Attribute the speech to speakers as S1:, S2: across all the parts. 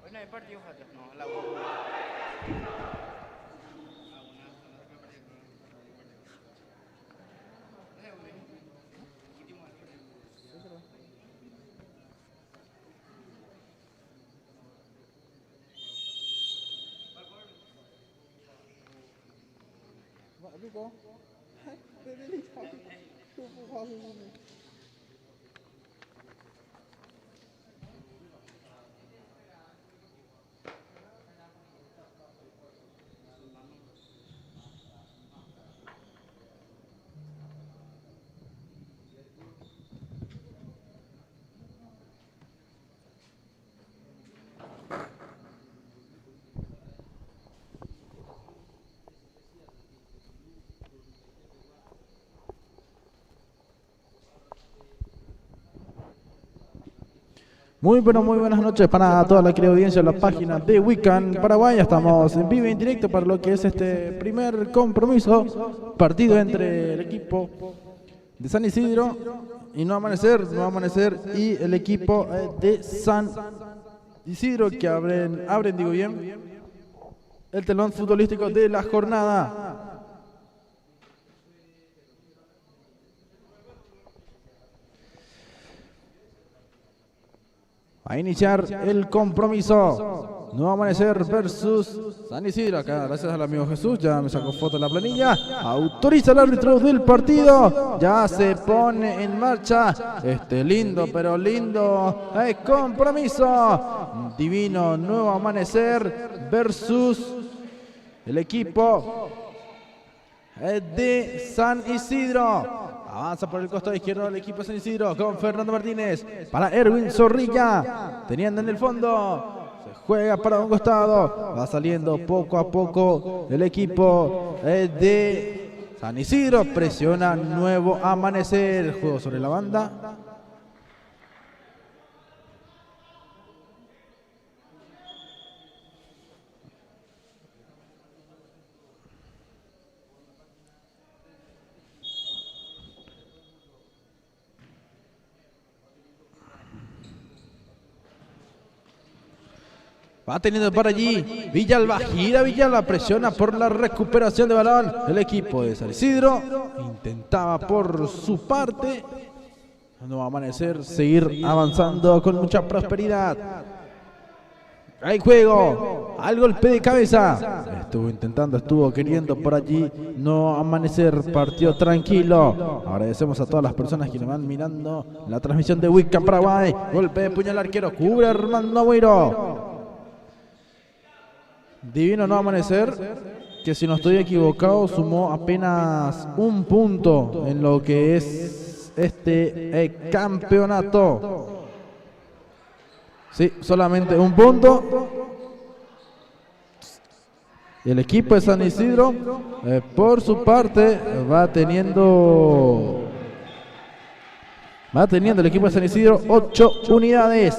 S1: Hoy no hay partido, fíjate. No, la U.
S2: Muy buenas noches para toda la querida audiencia de la página de Wiccan Paraguay. Estamos en vivo y en directo para lo que es este primer compromiso, partido entre el equipo de San Isidro y No Amanecer y el equipo de San Isidro, que abren, digo bien, el telón futbolístico de la jornada. A iniciar el compromiso. Nuevo Amanecer versus San Isidro. Acá, gracias al amigo Jesús, ya me sacó foto de la planilla. Autoriza el árbitro del partido. Ya se pone en marcha este lindo, pero lindo compromiso. Divino Nuevo Amanecer versus el equipo de San Isidro. Avanza por el costado izquierdo del equipo de San Isidro con Fernando Martínez para Erwin Zorrilla, teniendo en el fondo, se juega para un costado, va saliendo poco a poco el equipo de San Isidro, presiona Nuevo Amanecer, juego sobre la banda. Va teniendo por allí Villalba, gira Villalba, presiona por la recuperación de balón. El equipo de San Isidro intentaba por su parte, Nuevo Amanecer, seguir avanzando con mucha prosperidad. Hay juego, al golpe de cabeza. Estuvo queriendo por allí No Amanecer, partió tranquilo. Agradecemos a todas las personas que nos van mirando la transmisión de Wiccan Paraguay. Golpe de puñal arquero, cubre Armando Agüero. Divino No Amanecer, que si no estoy equivocado sumó apenas un punto en lo que es este campeonato. Sí, solamente un punto. El equipo de San Isidro, por su parte, va teniendo el equipo de San Isidro 8 unidades.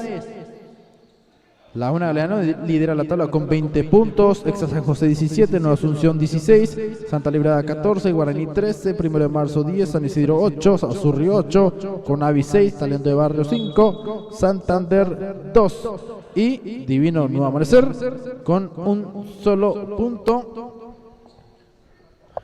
S2: La Una Galeano lidera la tabla con 20 puntos, Exa San José 17, Nueva Asunción 16, Santa Librada 14, Guaraní 13, 1 de marzo 10, San Isidro 8, Azurri 8, Conavi 6, Talento de Barrio 5, Santander 2 y Divino Nuevo Amanecer con un solo punto.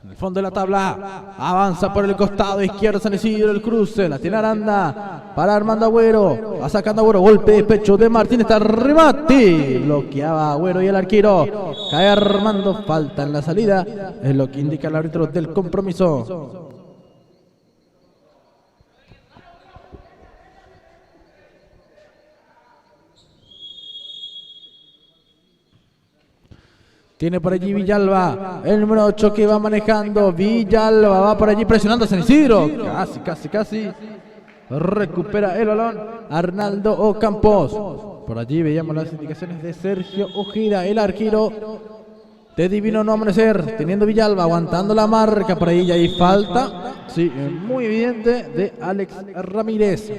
S2: En el fondo de la tabla, avanza por el costado izquierdo San Isidro, el cruce, la tiene Aranda para Armando Agüero, va sacando Agüero, golpe de pecho de Martín, está remate, bloqueaba Agüero y el arquero, cae Armando, falta en la salida, es lo que indica el árbitro del compromiso. Tiene por allí Villalba, el número 8 que va manejando. Villalba va por allí presionando a San Isidro. Casi. Recupera el balón Arnaldo Ocampos. Por allí veíamos las indicaciones de Sergio Ojeda, el arquero de Divino No Amanecer. Teniendo Villalba, aguantando la marca. Por ahí ya hay falta. Sí, muy evidente de Alex Ramírez.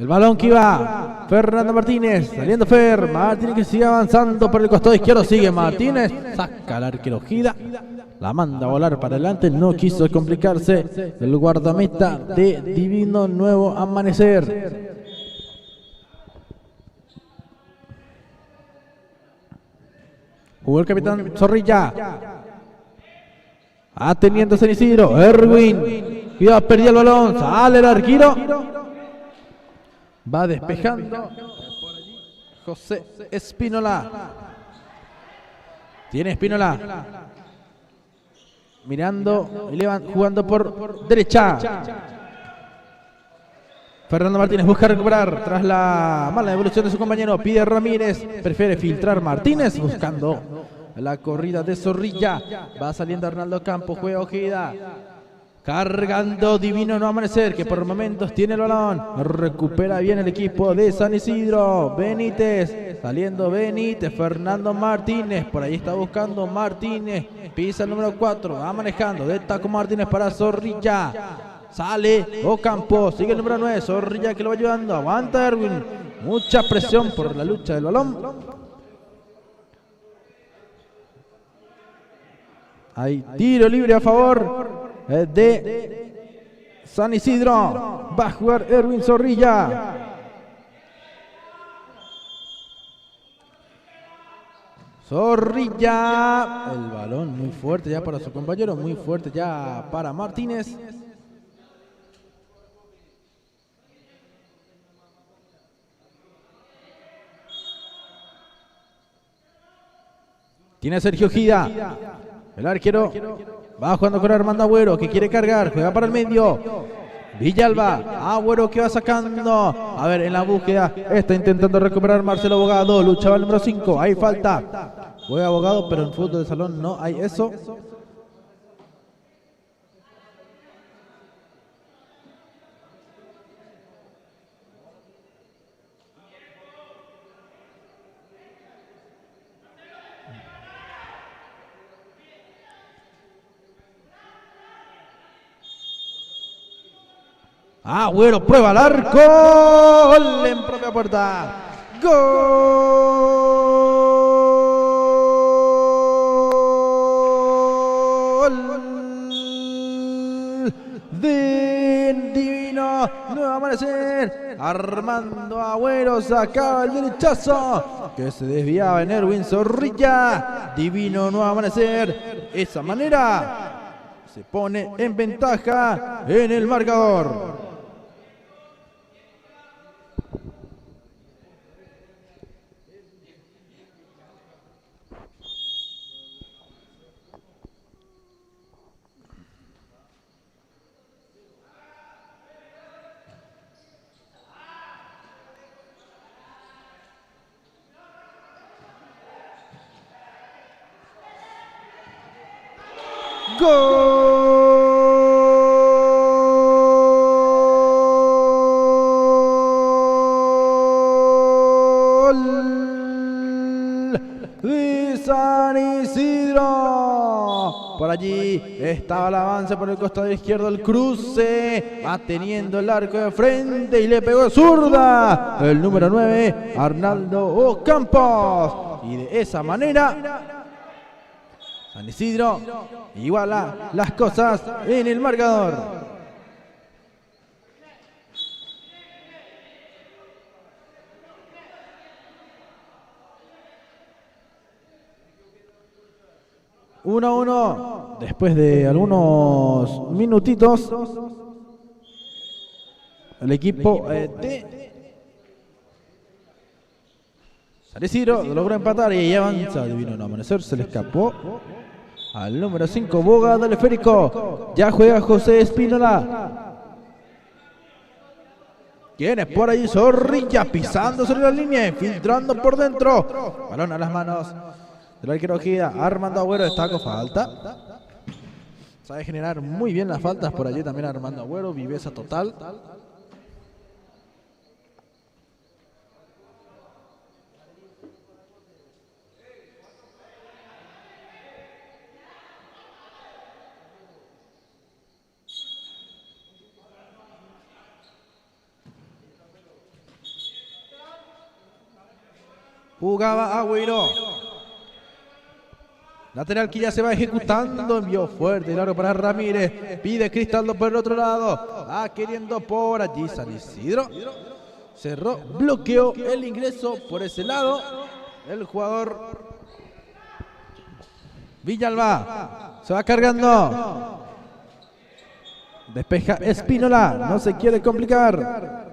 S2: El balón que va Fernando Martínez, saliendo Martínez que sigue avanzando por el costado izquierdo, sigue Martínez, saca al arquero Ojeda, la manda a volar para adelante, no quiso complicarse el guardameta de Divino Nuevo Amanecer. Jugó el capitán Zorrilla, atendiendo a San Isidro, Erwin, cuidado, perdía el balón, sale el arquero. Va despejando José Espínola. Tiene Espínola. Mirando y jugando por derecha. Fernando Martínez busca recuperar tras la mala devolución de su compañero. Pide Ramírez. Prefiere filtrar Martínez buscando la corrida de Zorrilla. Va saliendo Arnaldo Campos. Juega Ojeda. Cargando Divino Nuevo Amanecer, que por momentos tiene el balón. Recupera bien el equipo de San Isidro. Benítez, saliendo Benítez. Fernando Martínez, por ahí está buscando Martínez. Pisa el número 4, va manejando. De taco Martínez para Zorrilla. Sale Ocampo, sigue el número 9. Zorrilla que lo va ayudando. Aguanta Erwin. Mucha presión por la lucha del balón. Hay tiro libre a favor de San Isidro. Va a jugar Erwin Zorrilla. Zorrilla. El balón muy fuerte ya para su compañero. Muy fuerte ya para Martínez. Tiene Sergio Ojeda. El arquero va jugando con Armando Agüero, que quiere cargar, juega para el medio. Villalba, Agüero que va sacando. A ver, en la búsqueda está intentando recuperar Marcelo Abogado. Luchaba el número 5, hay falta. Juega Abogado, pero en fútbol de salón no hay eso. Agüero prueba el arco. Gol en propia puerta. Gol de Divino Nuevo Amanecer. Armando Agüero sacaba el derechazo que se desviaba en Erwin Zorrilla. Divino Nuevo Amanecer. De esa manera se pone en ventaja en el marcador. Gol de San Isidro. Por allí estaba el avance por el costado izquierdo, el cruce, va teniendo el arco de frente y le pegó zurda el número 9, Arnaldo Ocampos. Y de esa manera San Isidro iguala las cosas en el marcador. Uno a uno. Después de algunos minutitos, el equipo de San Isidro logró empatar y ahí avanza Divino Nuevo Amanecer. Se le escapó al número 5, Boga del esférico. Ya juega José Espínola. ¿Quién es por ahí? Zorrilla pisando sobre la línea, infiltrando por dentro. Balón a las manos del arquero Ojeda. Armando Agüero destaca falta. Sabe generar muy bien las faltas por allí también Armando Agüero. Viveza total. Jugaba Agüero. Lateral que ya se va ejecutando. Envió fuerte y largo para Ramírez. Pide Cristaldo por el otro lado. Va queriendo por allí San Isidro. Cerró, bloqueó el ingreso por ese lado. El jugador Villalba se va cargando. Despeja Espínola. No se quiere complicar.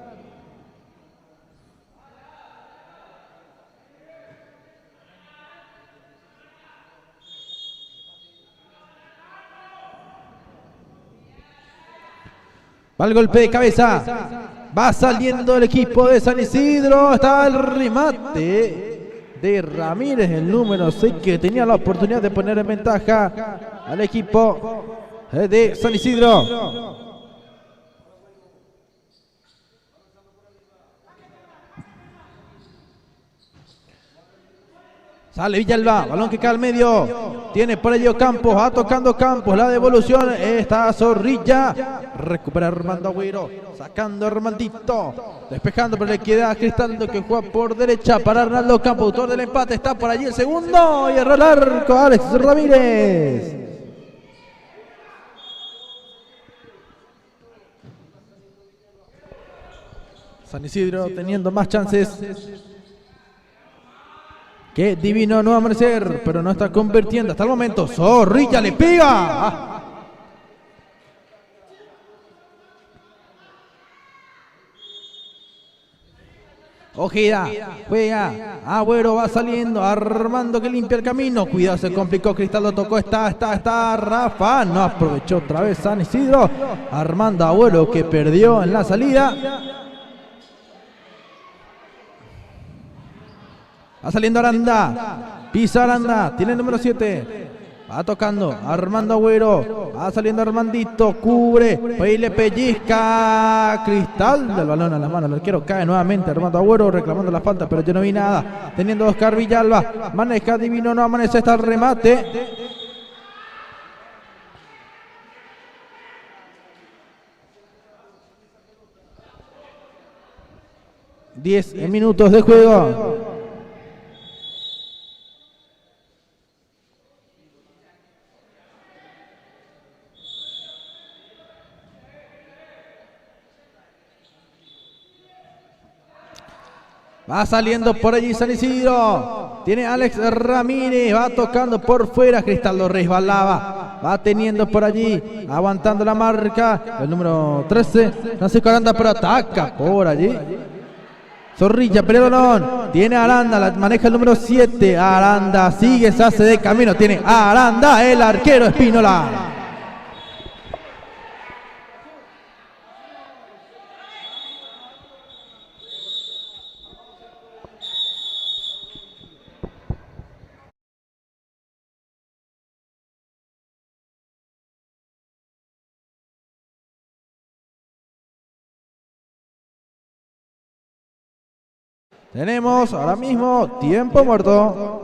S2: Va el golpe de cabeza. Va saliendo el equipo de San Isidro. Está el remate de Ramírez, el número 6, que tenía la oportunidad de poner en ventaja al equipo de San Isidro. Sale Villalba, balón que cae al medio. Tiene por ello Campos, va tocando Campos. La devolución está Zorrilla. Recupera Armando Agüero, sacando a Armandito. Despejando, pero le queda a Cristaldo, que juega por derecha para Arnaldo Campos, autor del empate. Está por allí el segundo. Y erró el arco Alex Ramírez. San Isidro teniendo más chances que Divino Nuevo Amanecer, pero no está convirtiendo hasta el momento. Zorrilla le pega. Ojeda, juega, Agüero va saliendo, Armando que limpia el camino. Cuidado, se complicó, Cristaldo tocó, está, Rafa, no aprovechó otra vez San Isidro. Armando Agüero, que perdió en la salida. Va saliendo Aranda, pisa Aranda, tiene el número 7. Va tocando Armando Agüero, va saliendo Armandito, cubre, ahí le pellizca Cristaldo, el balón a la mano, el arquero cae nuevamente. Armando Agüero reclamando la falta, pero yo no vi nada. Teniendo Oscar Villalba, maneja Divino Nuevo Amanecer, está el remate. Diez minutos de juego. Va saliendo por allí San Isidro. Tiene Alex Ramírez. Va tocando por fuera. Cristaldo resbalaba. Va teniendo por allí. Aguantando la marca. El número 13. Francisco Aranda, pero ataca por allí. Zorrilla, pelea el balón. Tiene a Aranda. La maneja el número 7. Aranda sigue, se hace de camino. Tiene a Aranda, el arquero Espínola. Tenemos ahora mismo tiempo muerto.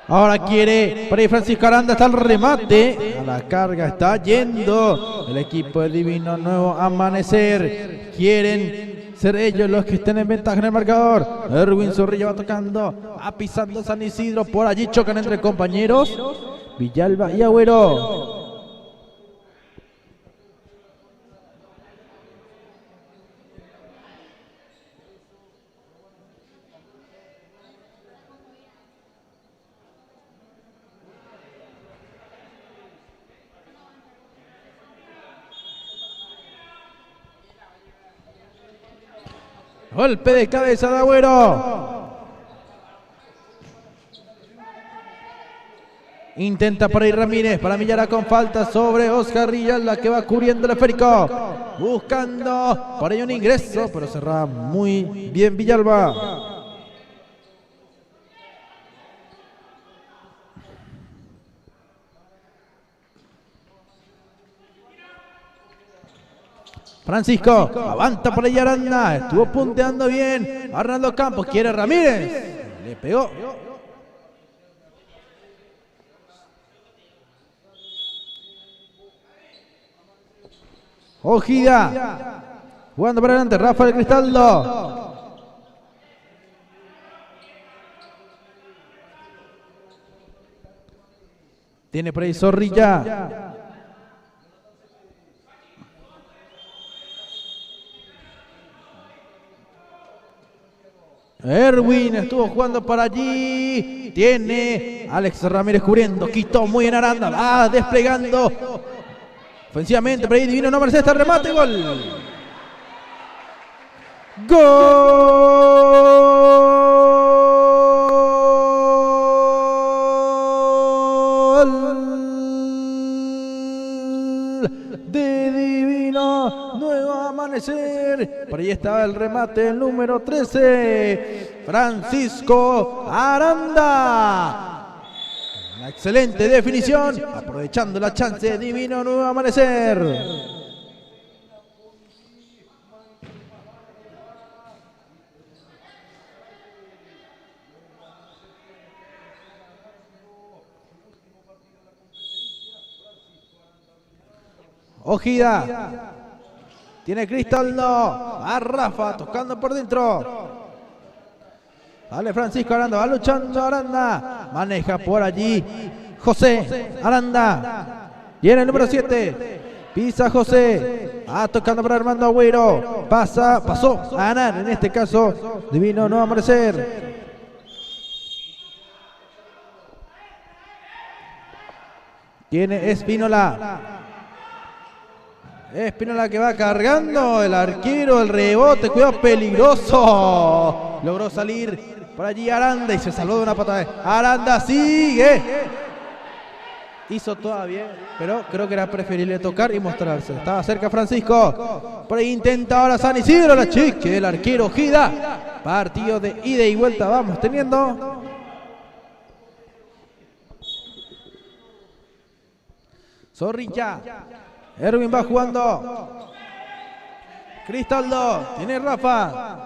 S2: Ahora quiere por ahí Francisco Aranda, está el remate. A la carga está yendo el equipo del Divino Nuevo Amanecer. Quieren ser ellos los que estén en ventaja en el marcador. Erwin Zorrilla va tocando, va pisando San Isidro. Por allí chocan entre compañeros Villalba y Agüero. Golpe de cabeza de Agüero. Intenta por ahí Ramírez para Villalba con falta sobre Oscar Villalba, que va cubriendo el esférico. Buscando por ahí un ingreso, pero cerraba muy bien Villalba. Francisco, avanza por ahí Aranda, estuvo punteando bien. Arnaldo Campos, quiere Ramírez, le pegó. Ojida, jugando para adelante, Rafael Cristaldo. Tiene por ahí Zorrilla. Erwin estuvo jugando para allí. Tiene Alex Ramírez cubriendo. Quitó muy en Aranda. Va desplegando. Ofensivamente, por ahí Divino no merece este remate. Gol. Gol de Divino. Nuevo amanecer. Por ahí estaba el remate, el número 13. Francisco Aranda. Una excelente definición, aprovechando la chance de Divino, nuevo amanecer. Ojida. Tiene Cristaldo. A Rafa, tocando por dentro. Vale, Francisco Aranda, va luchando Aranda. Maneja por allí José Aranda. Viene el número 7. Pisa José. Tocando para Armando Agüero. Pasó a ganar, en este caso, Divino no va a amanecer. Tiene Espínola. Espínola que va cargando. El arquero, el rebote. Cuidado, peligroso. Logró salir por allí Aranda y se salvó de una patada. Aranda sigue. Hizo todavía, pero creo que era preferible tocar y mostrarse. Estaba cerca Francisco. Por ahí intenta ahora San Isidro, la chique del arquero Ojida. Partido de ida y vuelta vamos teniendo. Zorrilla. Erwin va jugando. Cristaldo. Tiene Rafa.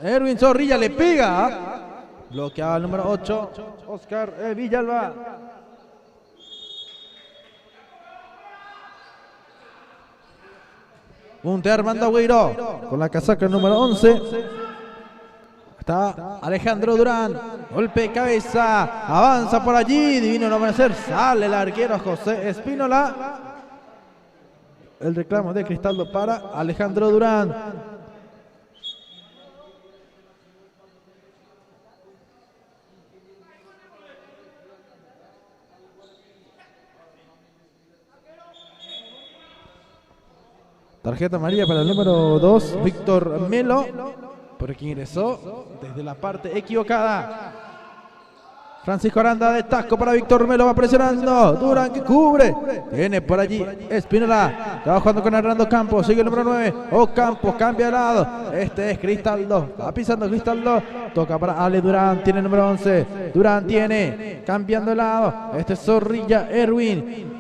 S2: Erwin Zorrilla le pega. Bloqueaba el número 8. Oscar Villalba. Puntea Armando Agüero con la casaca número 11. Está Alejandro Durán. Golpe de cabeza. Avanza por allí. Divino no va a ser. Sale el arquero José Espínola. El reclamo de Cristaldo para Alejandro Durán. Tarjeta amarilla para el número 2, Víctor Melo, porque ingresó desde la parte equivocada. Francisco Aranda de taco para Víctor Melo, va presionando. Durán que cubre. Viene por allí Espínola. Está jugando con Arnaldo Campos. Sigue el número 9. Campos cambia de lado. Este es Cristaldo. Va pisando Cristaldo. Toca para Ale Durán. Tiene el número 11. Durán tiene. Cambiando de lado. Este es Zorrilla. Erwin.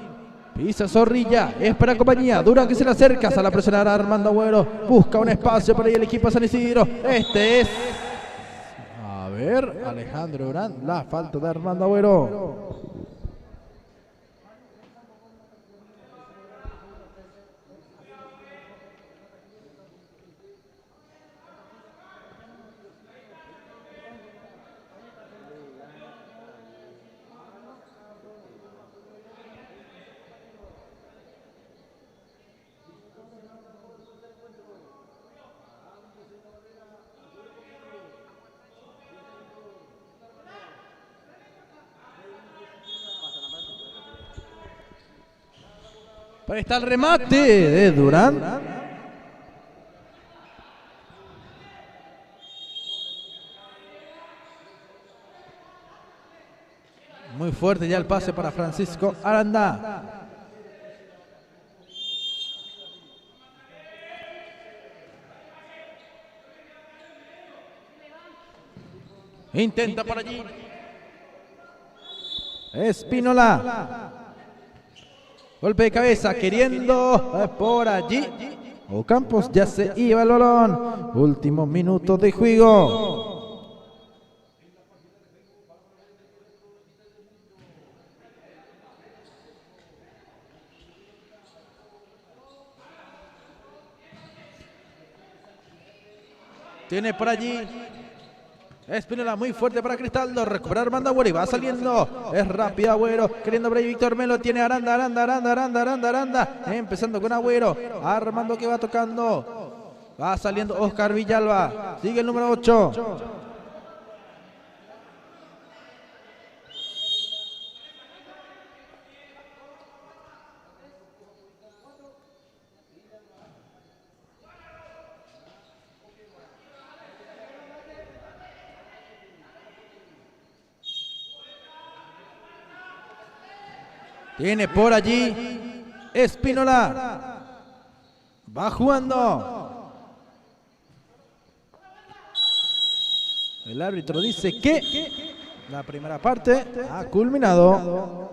S2: Pisa Zorrilla, es para compañía. Durán que se le acerca, sale a presionar a Armando Agüero. Busca un espacio para ahí el equipo de San Isidro. Este es, a ver, Alejandro Durán. La falta de Armando Agüero. Ahí está el remate de Durán. Muy fuerte ya el pase para Francisco Aranda. Intenta por allí Espínola. Golpe de cabeza queriendo por allí. Ocampos ya se iba el balón. Último minuto de juego. Tiene por allí Espínola muy fuerte para Cristaldo. Recuperar Armando Agüero y va saliendo. Es rápido Agüero. Queriendo por ahí Víctor Melo. Tiene Aranda. Empezando con Agüero. Armando que va tocando. Va saliendo Oscar Villalba. Sigue el número 8. Tiene por allí Espínola. Va jugando. El árbitro dice que la primera parte ha culminado.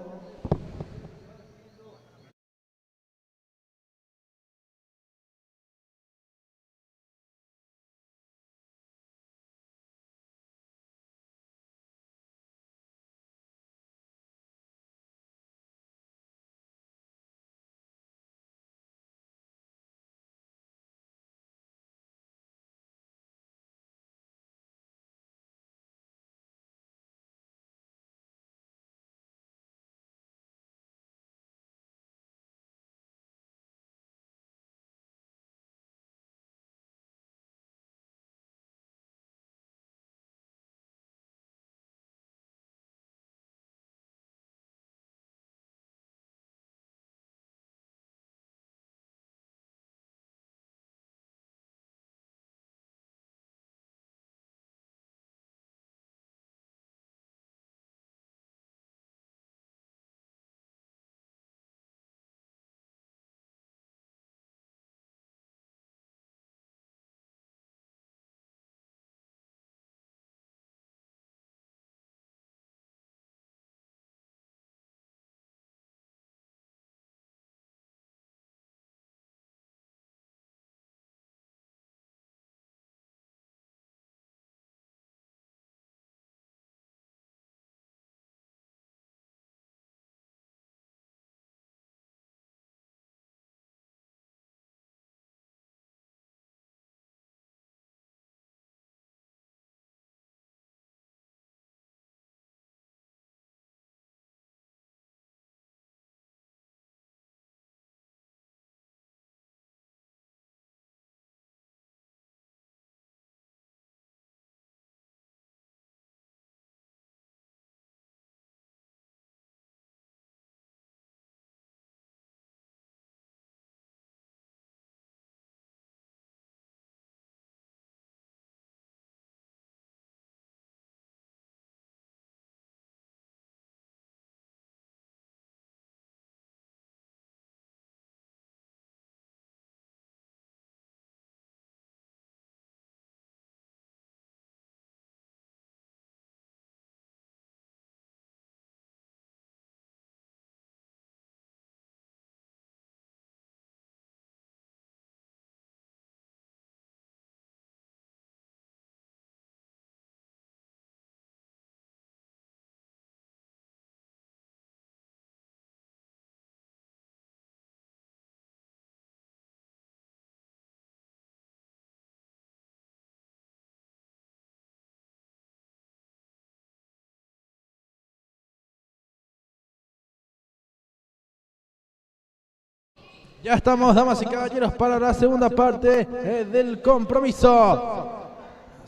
S2: Ya estamos, damas y caballeros, para la segunda parte del compromiso.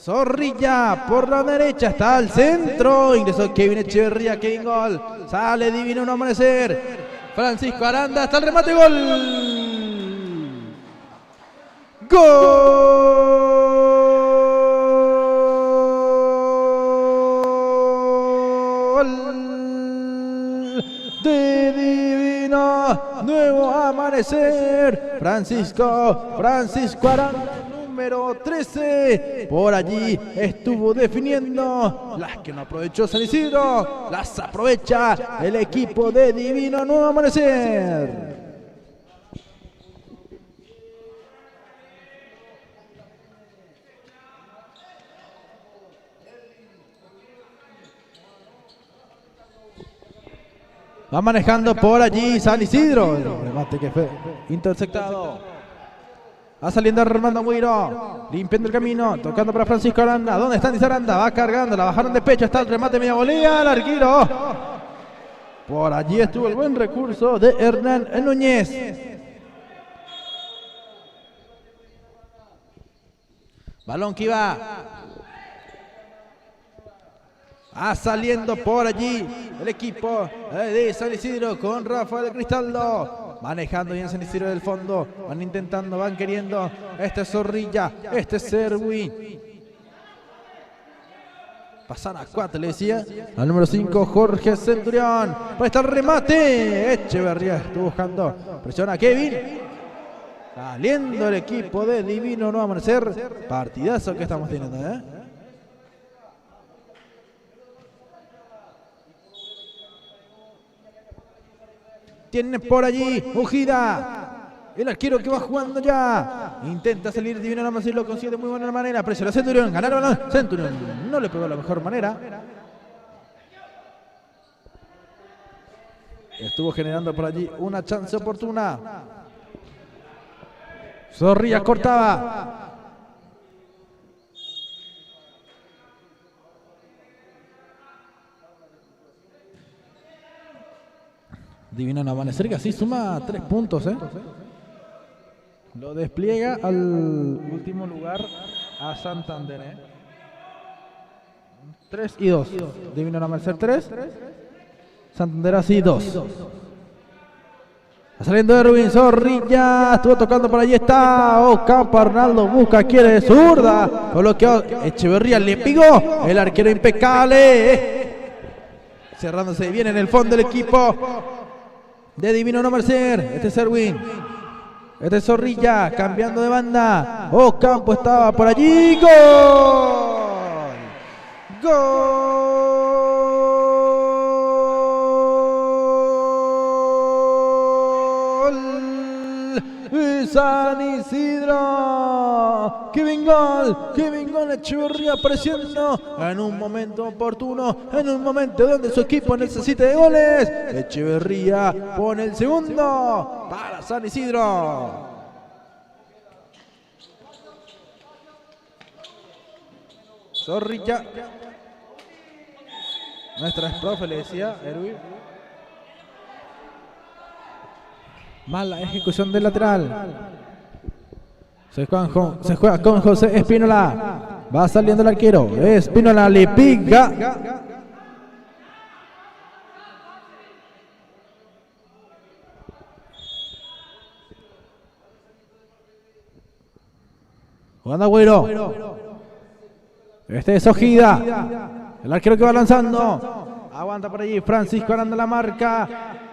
S2: Zorrilla por la derecha, está al centro. Ingresó Kevin Echeverría, Kevin gol. Sale Divino un amanecer. Francisco Aranda, hasta el remate, gol. ¡Gol! de Divino Nuevo Amanecer. Francisco Aranda, número 13. Por allí estuvo definiendo. Las que no aprovechó San Isidro, las aprovecha el equipo de Divino Nuevo Amanecer. Va manejando por allí San Isidro. El remate que fue interceptado. Va saliendo Armando Agüero. Limpiando el camino. Tocando para Francisco Aranda. ¿Dónde está Aranda? Va cargando. La bajaron de pecho. Está el remate media volea. El arquero. Por allí estuvo el buen recurso de Hernán Núñez. Balón que iba. Saliendo por allí el equipo de San Isidro con Rafael Cristaldo. Manejando bien San Isidro del fondo. Van intentando, van queriendo. Este es Zorrilla, este es Serwin. Pasan a 4, le decía. Al número 5, Jorge Centurión. Para este remate. Echeverría estuvo buscando. Presiona a Kevin. Saliendo el equipo de Divino Nuevo Amanecer. Partidazo que estamos teniendo, Tiene por allí Ujida. El arquero que va jugando ya. Intenta salir Divino Nuevo Amanecer. Lo consigue de muy buena manera. Presiona Centurión. Ganaron el balón. Centurión no le pegó de la mejor manera. Estuvo generando por allí una chance oportuna. Zorrilla cortaba. Divino Nuevo Amanecer que así suma 3 puntos. Lo despliega al último lugar a Santander. 3 y 2. Divino Nuevo Amanecer 3. Santander así 2. Saliendo Erwin Zorrilla. Estuvo tocando por allí. Está Ocampo. Arnaldo busca. Quiere zurda. Bloqueó. Echeverría le pegó. El arquero impecable. Cerrándose bien en el fondo del equipo de Divino Nuevo Amanecer. Este es Erwin. Este es Zorrilla. Cambiando de banda. Ocampo estaba por allí. ¡Gol! ¡Gol! San Isidro. Kevin Gol Echeverría apareciendo en un momento oportuno, en un momento donde su equipo necesita de goles. Echeverría pone el segundo para San Isidro. Zorrilla. Nuestra ex profe le decía, Erwin. Mala ejecución del lateral. Se juega con José Espínola. Va saliendo el arquero. Espínola le pica. Jugando Agüero. Este es Ojida. El arquero que va lanzando. Aguanta por allí Francisco Aranda la marca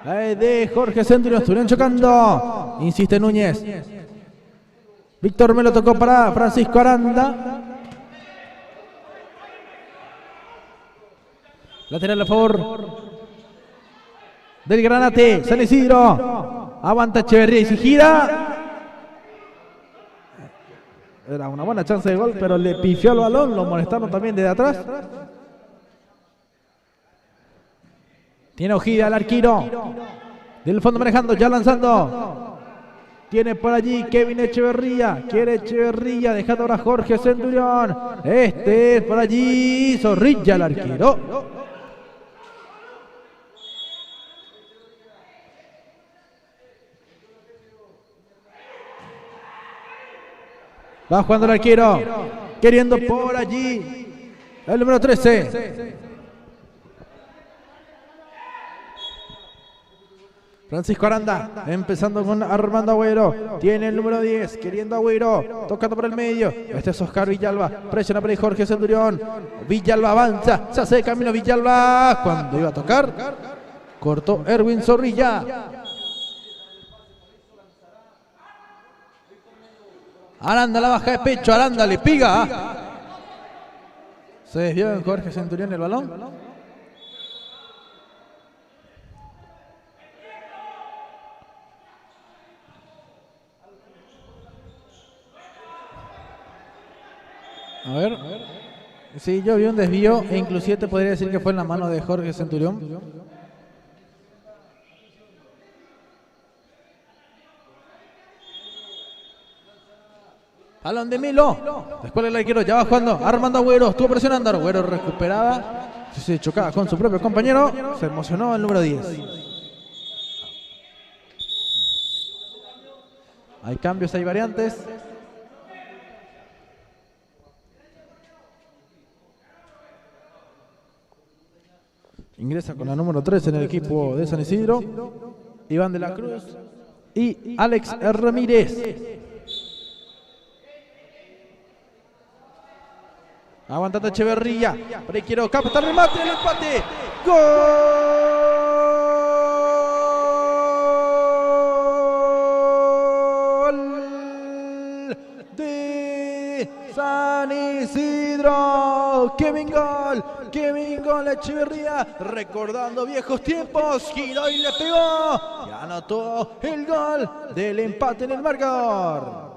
S2: de Jorge Centurión. Estuvieron chocando. Insiste Núñez. Víctor Melo tocó para Francisco Aranda. Lateral a favor del Granate. San Isidro. Aguanta Echeverría y se gira. Era una buena chance de gol, pero le pifió el balón. Lo molestaron también desde atrás. Tiene Ojida el arquero. Del fondo manejando, ya lanzando. Tiene por allí Kevin Echeverría. Quiere Echeverría, dejando ahora Jorge Centurión. Este es por allí Zorrilla el arquero. Va jugando el arquero. Queriendo por allí el número 13. Francisco Aranda, empezando con Armando Agüero. Tiene el número 10, queriendo Agüero. Tocando por el medio. Este es Oscar Villalba. Presiona por ahí Jorge Centurión. Villalba avanza. Se hace de camino Villalba. Cuando iba a tocar, Cortó Erwin Zorrilla. Aranda la baja de pecho, Aranda le pega. Se desvió en Jorge Centurión el balón. A ver. Sí, yo vi un desvío e inclusive te podría decir que fue en la mano de Jorge Centurión. Balón de Milo. Después el arquero ya va jugando. Armando Agüero. Estuvo presionando. Agüero recuperaba. Se chocaba con su propio compañero. Se emocionó el número 10. Hay cambios, hay variantes. Ingresa con la número 3 en el equipo de San Isidro. Iván de la Cruz y Alex Ramírez. Aguantando Echeverría. Por ahí quiero captar el remate, el empate. ¡Gol! De San Isidro. Kevin Gol Echeverría. Recordando viejos tiempos. Giró y le pegó. Y anotó el gol del empate en el marcador.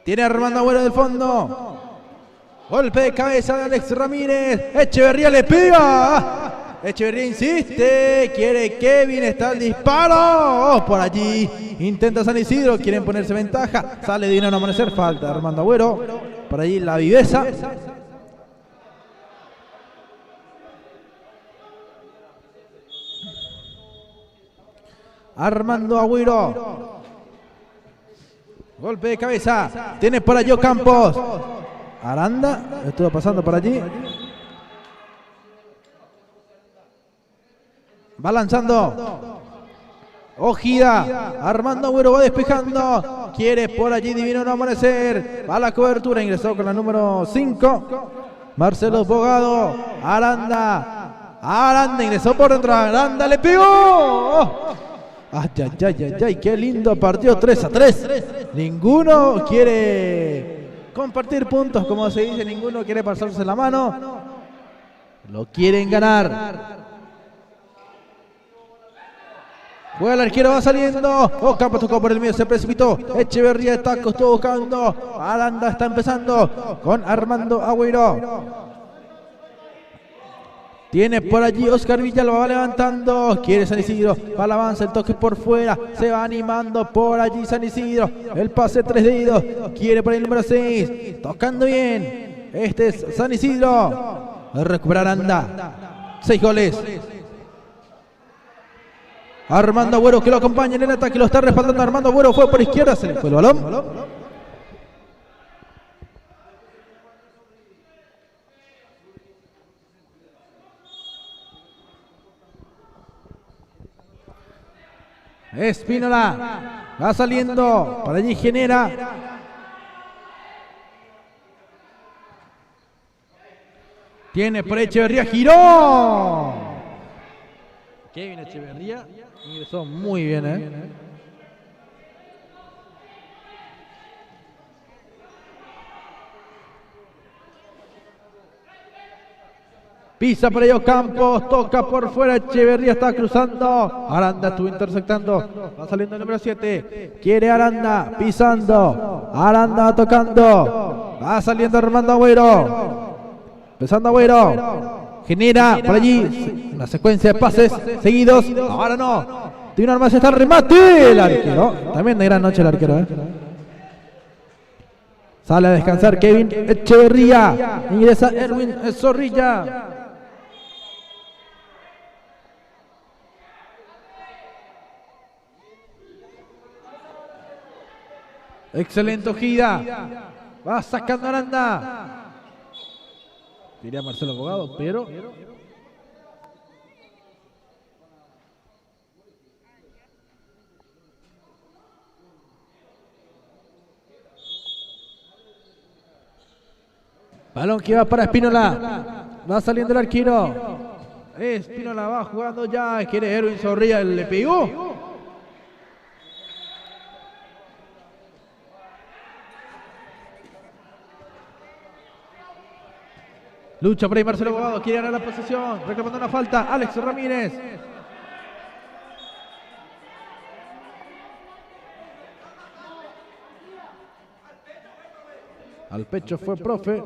S2: Tiene Armando Agüero del fondo. Golpe de cabeza de Alex Ramírez. Echeverría le pega. Echeverría insiste. Quiere Kevin. Está el disparo. Por allí intenta San Isidro. Quieren ponerse ventaja. Sale Divino Amanecer. Falta Armando Agüero. Por allí la viveza. Armando Agüero. Golpe de cabeza. Tiene por allí Campos. Aranda estuvo pasando por allí. Va lanzando. Ojida. Armando Agüero va despejando. Quiere por allí Divino Amanecer. Va a la cobertura. Ingresó con la número 5. Marcelo Bogado. Aranda ingresó por dentro. Aranda le pegó. Ay, ay, ay, ay, ay, qué lindo partido, 3-3. Ninguno quiere compartir puntos, como se dice, ninguno quiere pasarse la mano. Lo quieren ganar. Juega el arquero, va saliendo. Ocampo tocó por el medio, se precipitó. Echeverría está estuvo buscando. Aranda está empezando con Armando Agüero. Tiene por allí Oscar Villalba, va levantando, quiere San Isidro, va al avance, el toque por fuera, se va animando por allí San Isidro, el pase 3 dedos, quiere por el número 6, tocando bien, este es San Isidro, a recuperar Aranda, 6 goles. Armando Agüero que lo acompaña en el ataque, lo está respaldando Armando Agüero, fue por izquierda, se le fue el balón. Espínola. Va saliendo. Para allí Genera. Tiene por Echeverría. Giró. Kevin Echeverría. Ingresó muy bien, Pisa por ellos Campos, toca por fuera, Echeverría está cruzando, Aranda estuvo interceptando, va saliendo el número 7, quiere Aranda, pisando, Aranda tocando, va saliendo Armando Agüero, empezando Agüero, Genera por allí, una secuencia de pases seguidos, ahora no, tiene una arma, está el remate, el arquero, también de gran noche el arquero, Sale a descansar Kevin Echeverría, ingresa Erwin Zorrilla. Excelente ojida. Va sacando Aranda. Diría Marcelo Abogado, pero... Balón que va para Espínola. Va saliendo el arquero. Espínola va jugando ya. Quiere Erwin Zorrilla. Le pegó. Lucha por ahí Marcelo Abogado. Quiere ganar la posesión. Reclamando una falta. Alex Ramírez. Al pecho fue profe.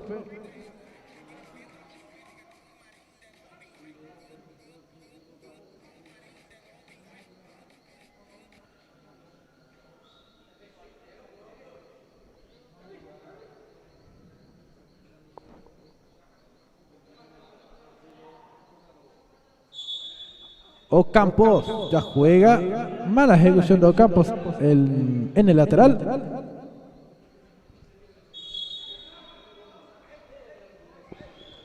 S2: Ocampos ya juega. Mala ejecución de Ocampos en el lateral.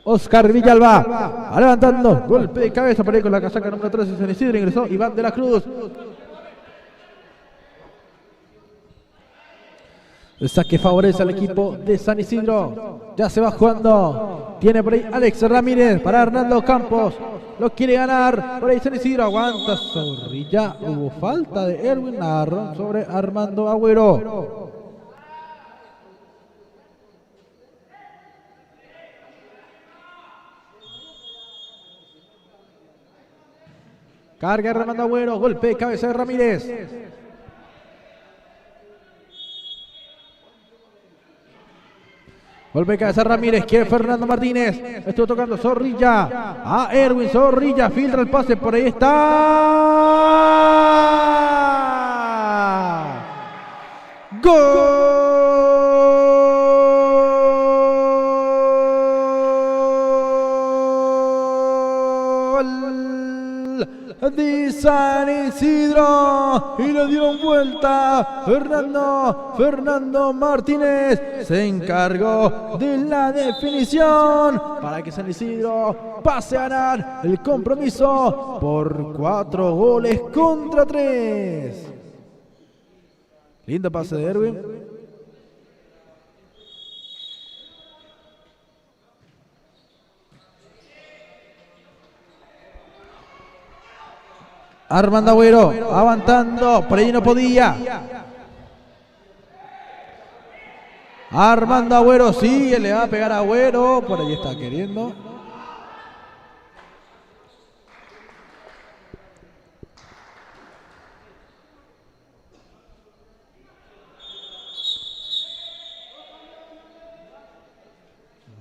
S2: Oscar Villalba, levantando, golpe de cabeza por ahí con la casaca número 13, San Isidro, ingresó Iván de la Cruz. El saque favorece al equipo de San Isidro, ya se va jugando, tiene por ahí Alex Ramírez para Hernando Campos, lo quiere ganar, por ahí San Isidro, aguanta Zorrilla, hubo falta de Erwin Narrón sobre Armando Agüero. Carga Armando Agüero, golpe de cabeza de Ramírez. Golpe de cabeza de Ramírez, quiere Fernando Martínez. Estuvo tocando Zorrilla. A Erwin Zorrilla, filtra el pase, por ahí está. ¡Gol! De San Isidro y le dieron vuelta. Fernando Martínez se encargó de la definición para que San Isidro pase a ganar el compromiso por 4-3. Lindo pase de Erwin. Armando Agüero, avanzando, por ahí no podía. Armando Agüero, sí, le va a pegar a Agüero, por ahí está queriendo.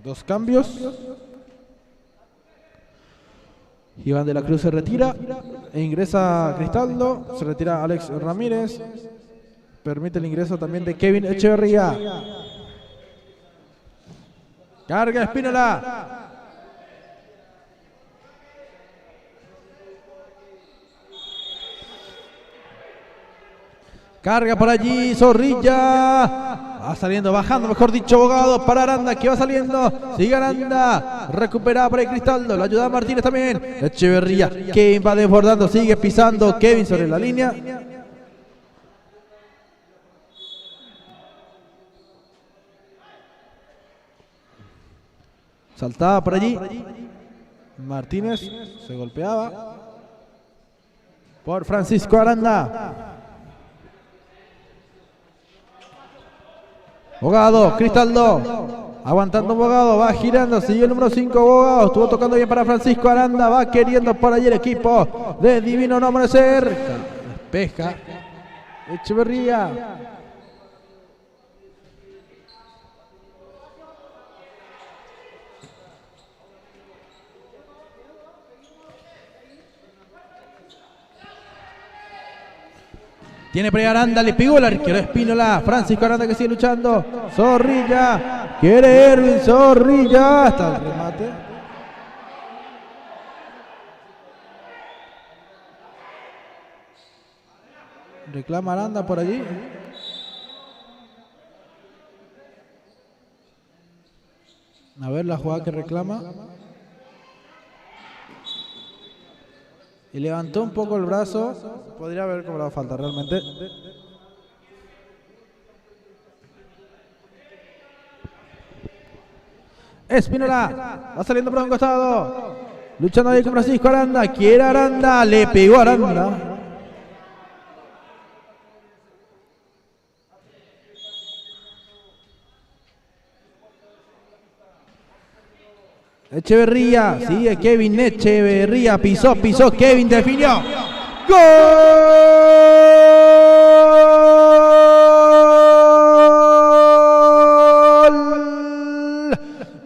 S2: Dos cambios. Iván de la Cruz se retira e ingresa Cristaldo, se retira Alex Ramírez, permite el ingreso también de Kevin Echeverría. Carga Espínola. Carga por allí Zorrilla. Va saliendo, bajando, mejor dicho, Abogado para Aranda, que va saliendo. Sigue Aranda. Recuperada por el Cristaldo. La ayuda a Martínez también. Echeverría. Kevin va desbordando, sigue pisando. Kevin sobre la línea. Saltaba por allí. Martínez se golpeaba. Por Francisco Aranda. Bogado, Cristaldo. Aguantando Bogado, va girando, siguió el número 5 Bogado. Estuvo tocando bien para Francisco Aranda. Va queriendo por allí el equipo de Divino No Amanecer. Despeja Echeverría. Tiene por ahí Aranda, le pegó el arquero Espínola. Francisco Aranda que sigue luchando. Zorrilla. Quiere Erwin Zorrilla. Hasta el remate. Reclama Aranda por allí. A ver la jugada que reclama. Y levantó un poco el brazo. Podría haber cobrado falta realmente. Espínola. Va saliendo por un costado. Luchando ahí con Francisco Aranda. Quiere Aranda. Le pegó Aranda. Echeverría, sigue Kevin Echeverría, pisó, Kevin definió. ¡Gol!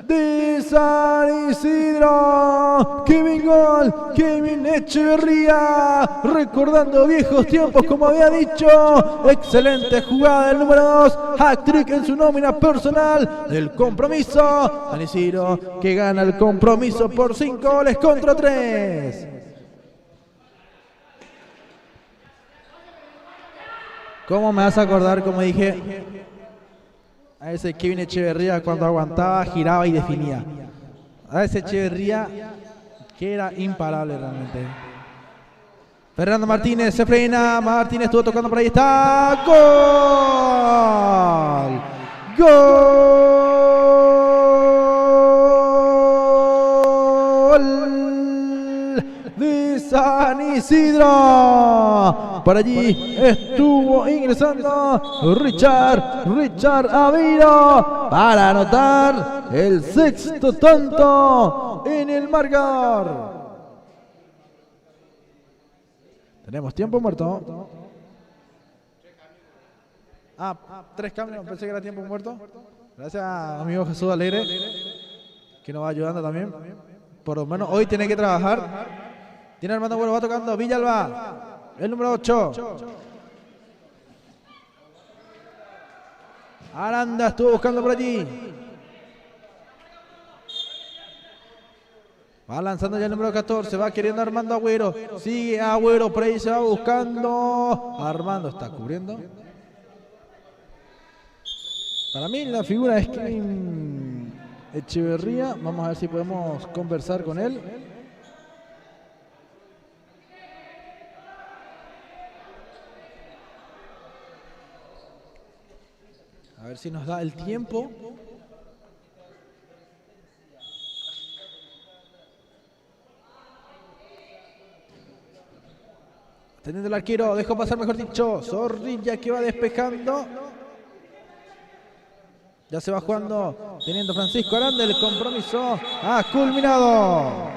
S2: De San Isidro. Kevin gol, Kevin Echeverría, recordando viejos tiempos como había dicho. Excelente jugada del número 2, hat-trick en su nómina personal del compromiso. San Isidro que gana el compromiso por 5 goles contra 3. ¿Cómo me vas a acordar, como dije, a ese Kevin Echeverría cuando aguantaba, giraba y definía? A ese Echeverría que era imparable realmente. Fernando Martínez se frena. Martínez estuvo tocando por ahí. Está. ¡Gol! ¡Gol! De San Isidro. Por allí estuvo ingresando Richard Aviro para anotar el sexto tanto en el marcador. Tenemos tiempo muerto. 3 cambios, pensé que era tiempo muerto. Gracias a amigo Jesús Alegre, que nos va ayudando también. Por lo menos hoy tiene que trabajar. Tiene Armando Bueno, va tocando Villalba, el número 8. Aranda estuvo buscando por allí. Va lanzando ya el número 14, va queriendo Armando Agüero. Sigue Agüero, por ahí se va buscando. Armando está cubriendo. Para mí la figura es Kevin Echeverría. Vamos a ver si podemos conversar con él. A ver si nos da el tiempo. Teniendo el arquero, dejó pasar, mejor dicho, Zorrilla que va despejando. Ya se va jugando, teniendo Francisco Aranda, el compromiso ha culminado.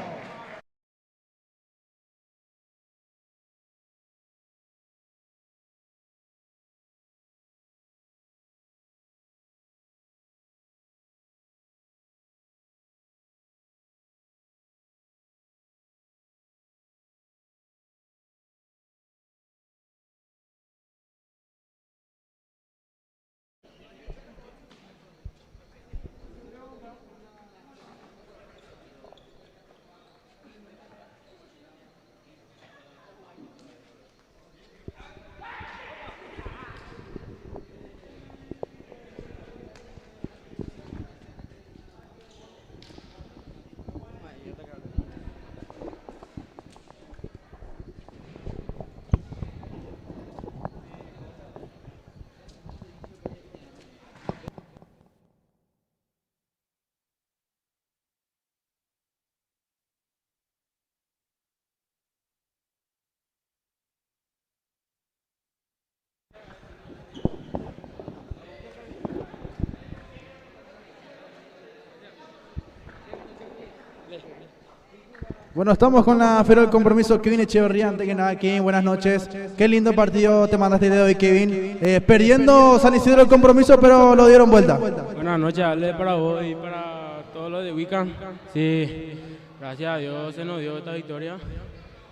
S2: Bueno, estamos con la Feria del Compromiso. Kevin Echeverría, antes que nada, Kevin, buenas noches. Qué lindo partido te mandaste el día de hoy, Kevin. Perdiendo San Isidro el Compromiso, pero lo dieron vuelta.
S3: Buenas noches, Ale, para vos y para todos los de Wicca. Sí, gracias a Dios se nos dio esta victoria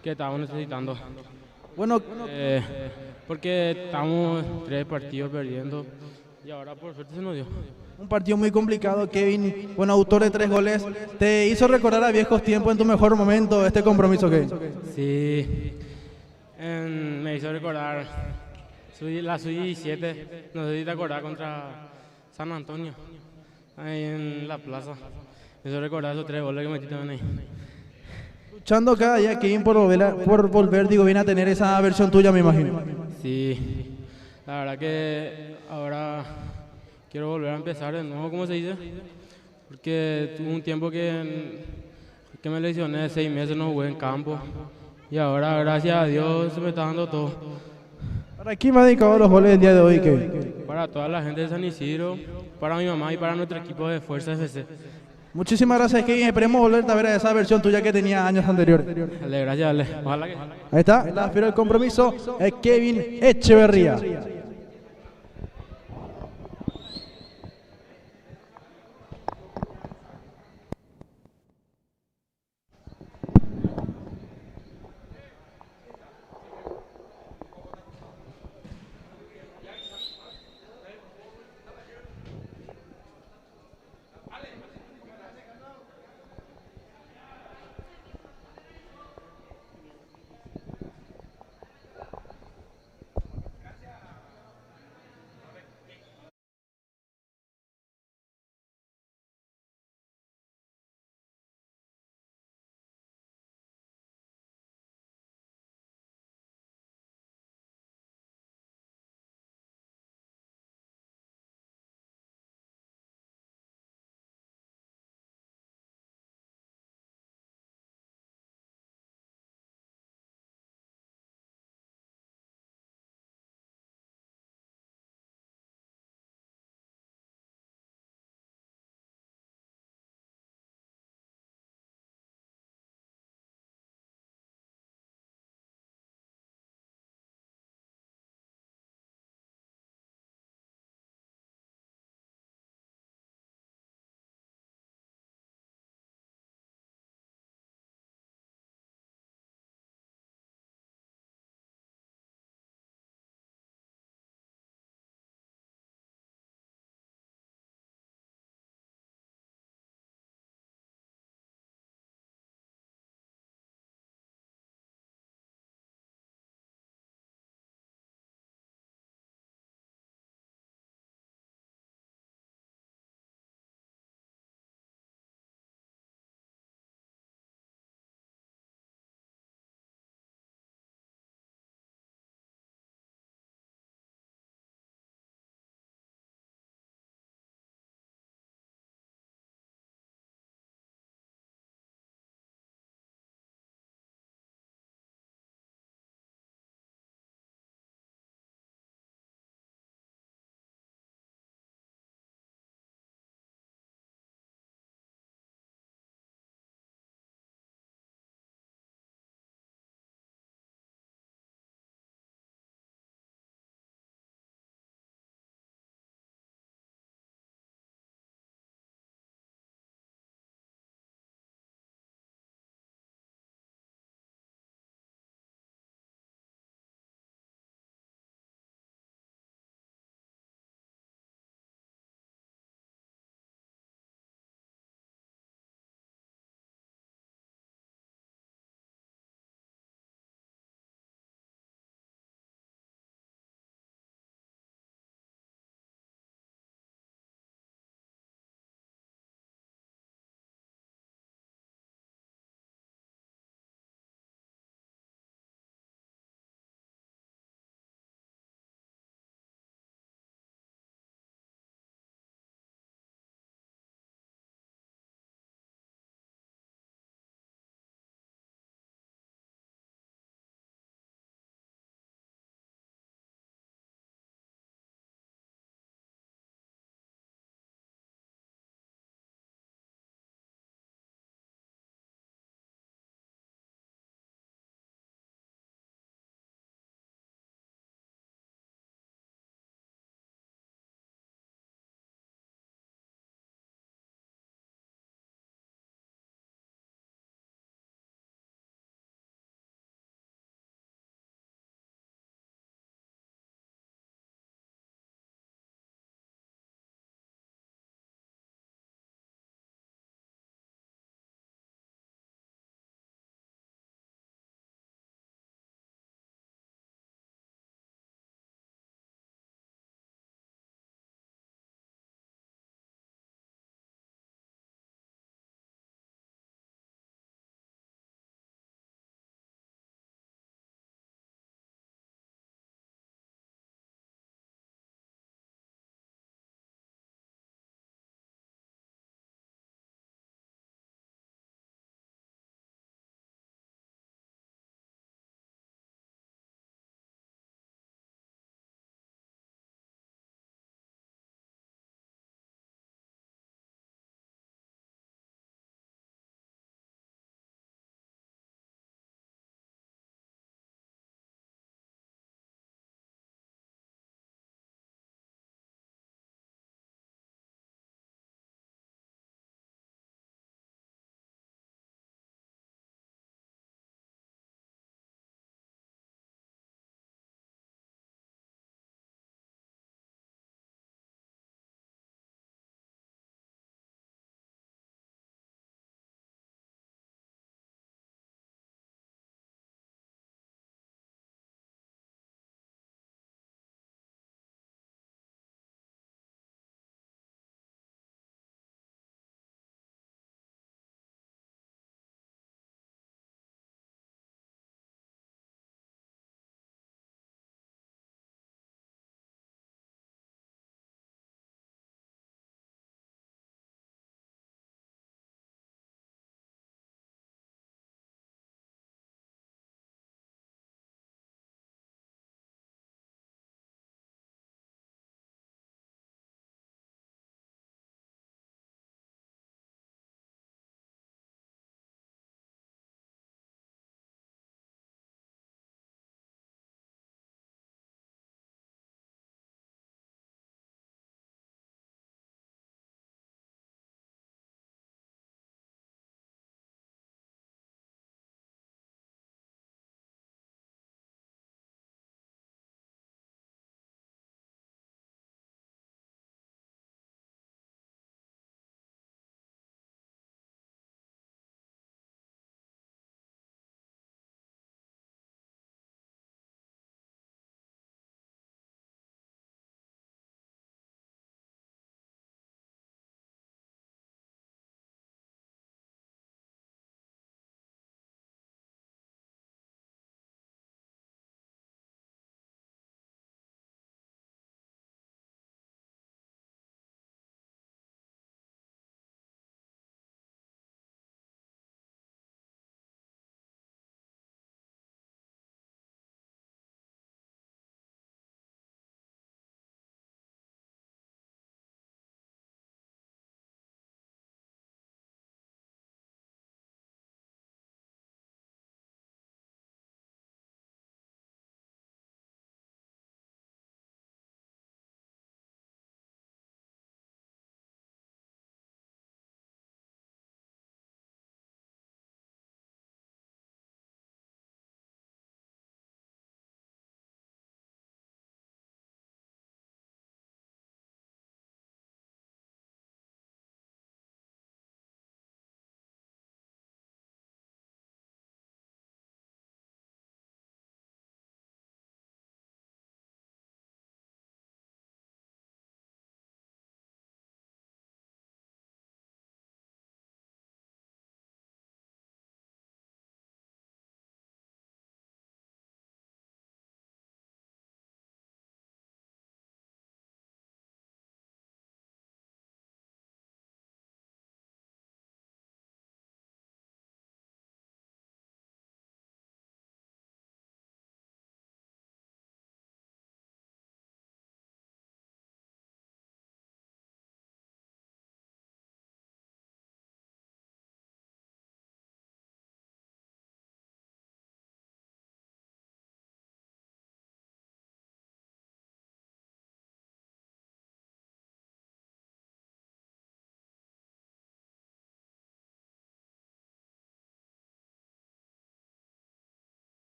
S3: que estábamos necesitando.
S2: Bueno,
S3: Porque estamos 3 partidos perdiendo y ahora por suerte se nos dio.
S2: un partido muy complicado, Kevin. Bueno, autor de 3 goles. ¿Te hizo recordar a viejos tiempos en tu mejor momento este compromiso, Kevin?
S3: Sí, me hizo recordar la sub-17, no sé si te acordás, contra San Antonio, ahí en la plaza. Me hizo recordar esos 3 goles que metí también ahí.
S2: Luchando cada día, Kevin, por volver, digo, bien a tener esa versión tuya, me imagino.
S3: Sí, la verdad que ahora quiero volver a empezar de nuevo, como se dice, porque tuve un tiempo que me lesioné, 6 meses no jugué en campo y ahora gracias a Dios se me está dando todo.
S2: ¿Para quién me ha dedicado los goles del día de hoy, Kevin?
S3: Para toda la gente de San Isidro, para mi mamá y para nuestro equipo de Fuerza FC.
S2: Muchísimas gracias, Kevin. Esperemos volver a ver a esa versión tuya que tenía años anteriores.
S3: Dale, gracias, dale. Ojalá que...
S2: Ahí está, la Feria del Compromiso es Kevin Echeverría.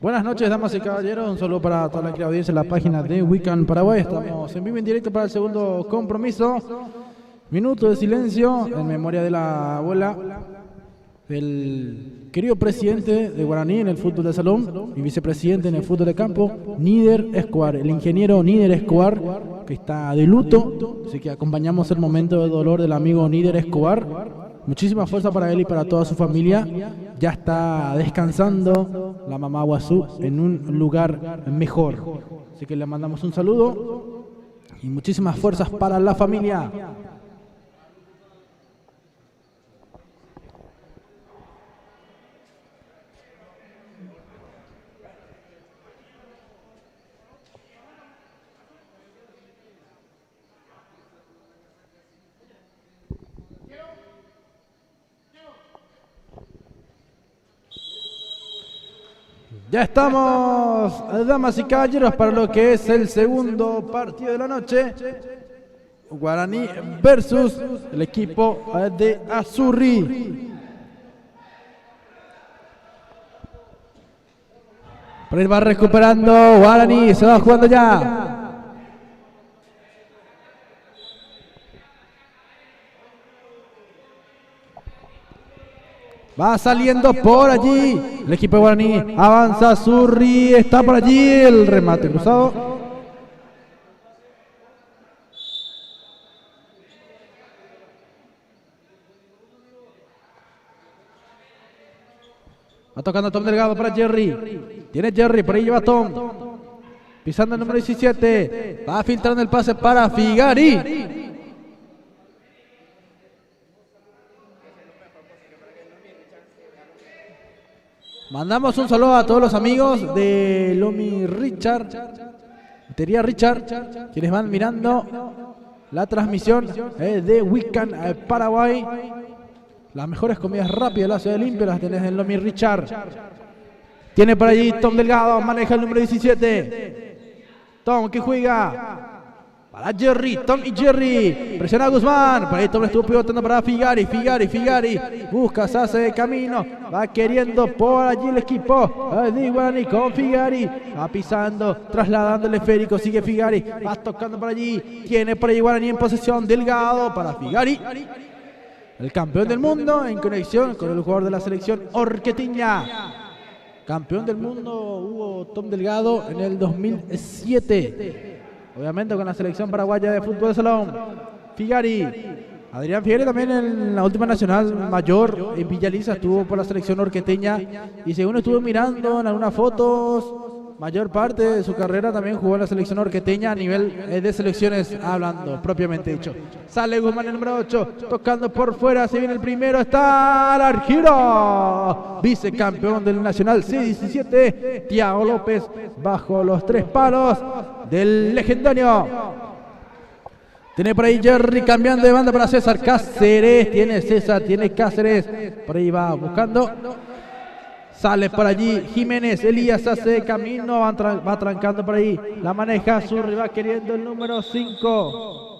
S2: Buenas noches, damas y caballeros. Un saludo para toda la querida audiencia en la página de Weekend Paraguay. Estamos en vivo en directo para el segundo compromiso. Minuto de silencio en memoria de la abuela del querido presidente de Guaraní en el fútbol de salón y vicepresidente en el fútbol de campo, Nider Escobar, el ingeniero Nider Escobar, que está de luto. Así que acompañamos el momento de dolor del amigo Nider Escobar. Muchísima fuerza para él y para toda su familia. Ya está descansando la mamá Guazú en un lugar mejor. Así que le mandamos un saludo y muchísimas fuerzas para la familia. Ya estamos, damas y caballeros, para lo que es el segundo partido de la noche. Guaraní versus el equipo de Azurri. Por ahí va recuperando Guaraní, se va jugando ya. Va saliendo por allí el equipo de Guaraní, avanza Azurri, está por allí el remate cruzado. Va tocando Tom Delgado para Jerry, tiene Jerry, por ahí lleva Tom, pisando el número 17, va filtrando el pase para Figari. Mandamos un saludo a todos los amigos de Lomi Richard, Batería Richard, quienes van mirando la transmisión de Weekend Paraguay. Las mejores comidas rápidas de la ciudad de Limpio las tenés en Lomi Richard. Tiene por allí Tom Delgado, maneja el número 17. Tom que juega para Jerry, Tom y Jerry, presiona a Guzmán, por ahí Tom estuvo pivotando para Figari, busca, se hace de camino, va queriendo por allí el equipo de Guaraní con Figari, va pisando, trasladando el esférico, sigue Figari, va tocando por allí, tiene por allí Guaraní en posesión, Delgado para Figari, el campeón del mundo en conexión con el jugador de la selección orqueteña. Campeón del mundo hubo Tom Delgado en el 2007. Obviamente con la selección paraguaya de fútbol de salón. Figari. Adrián Figari también en la última nacional mayor en Villaliza estuvo por la selección orqueteña. Y según estuve mirando en algunas fotos, mayor parte de su carrera también jugó en la selección orqueteña a nivel de selecciones, hablando propiamente dicho. Sale Guzmán el número 8, tocando por fuera, se viene el primero, está Alargiro, vicecampeón del Nacional C17, Thiago López, bajo los 3 palos del legendario. Tiene por ahí Jerry cambiando de banda para César Cáceres, tiene César, tiene Cáceres, por ahí va buscando. Sale por allí Jiménez, Elías hace camino, va trancando por ahí, la maneja Azurri, va queriendo el número 5.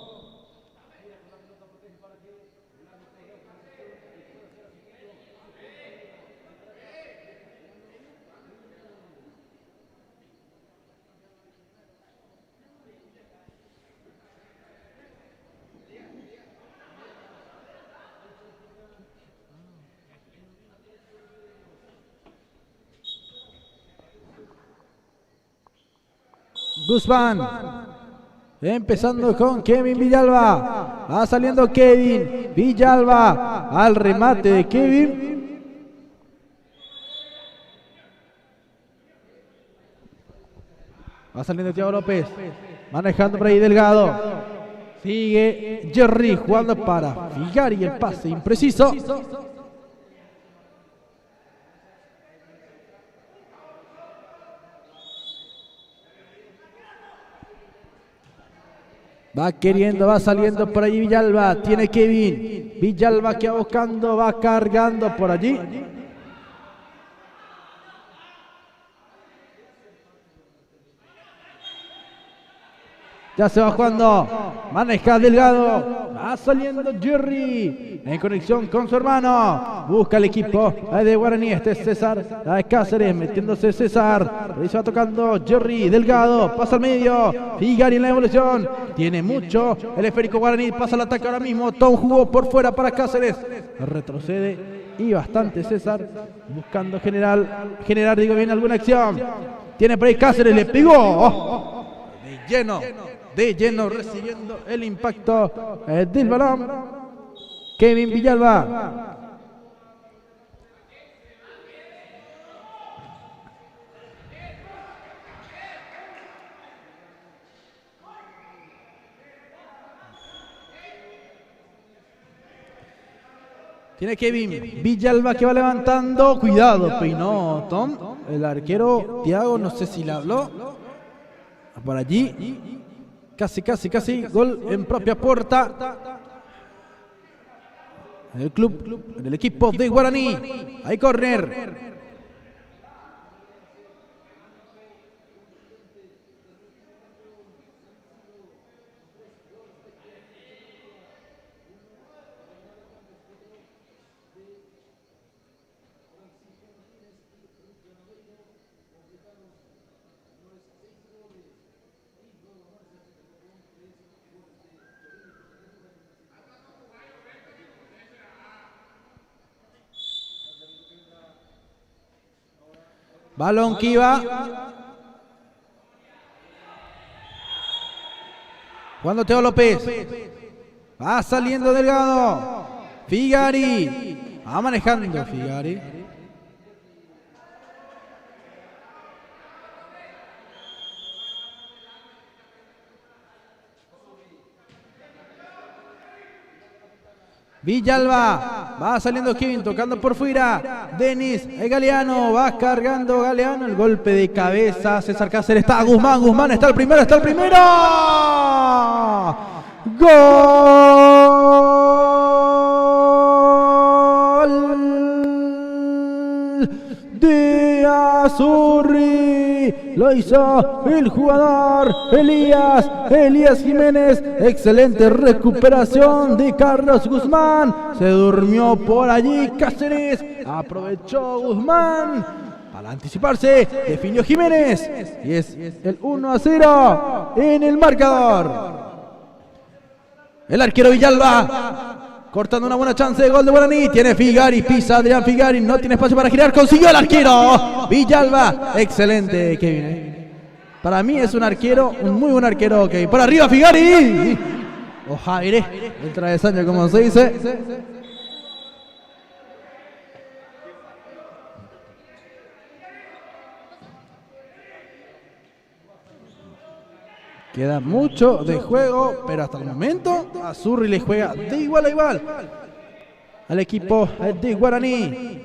S2: Guzmán, empezando con Kevin Villalba, va saliendo Kevin Villalba, al remate de Kevin, va saliendo Thiago López, manejando por ahí Delgado, sigue Jerry jugando para Figari, el pase impreciso. Va queriendo, va saliendo por allí Villalba, tiene Kevin, Villalba que va buscando, va cargando por allí. Ya se va jugando. Maneja Delgado. Va saliendo Jerry. En conexión con su hermano. Busca el equipo de Guaraní. Este es César Cáceres. Metiéndose César. Por ahí se va tocando Jerry. Delgado. Pasa al medio. Figari en la evolución. Tiene mucho. El esférico Guaraní. Pasa al ataque ahora mismo. Tom jugó por fuera para Cáceres. Retrocede. Y bastante César. Buscando generar, digo bien, alguna acción. Tiene por ahí Cáceres. Le pegó. De lleno recibiendo el impacto del balón. Kevin Villalba. Tiene Kevin Villalba que va levantando. Cuidado, peinó Tom. El arquero Thiago, no sé si le habló. Por allí. Casi. Gol en propia puerta. En el equipo de Guaraní. Hay córner. Balón que iba. Jugando Teo López. Va saliendo Delgado. Figari. Va manejando Figari. Villalba, va saliendo Kevin, tocando por fuera, Denis, Galeano, va cargando Galeano, el golpe de cabeza, César Cáceres, está Guzmán, está el primero, ¡gol! De Azurri. Lo hizo el jugador Elías Jiménez. Excelente recuperación de Carlos Guzmán. Se durmió por allí Cáceres. Aprovechó Guzmán para anticiparse. Definió Jiménez. Y es el 1-0 en el marcador. El arquero Villalba. Cortando una buena chance de gol de Guaraní. Tiene Figari, pisa Adrián Figari. No tiene espacio para girar. Consiguió el arquero Villalba. Excelente, Kevin. Para mí es un muy buen arquero, Kevin. Por arriba Figari. Ojaire. El travesaño, como se dice. Queda mucho de juego, pero hasta el momento Azurri le juega de igual a igual al equipo de Guaraní.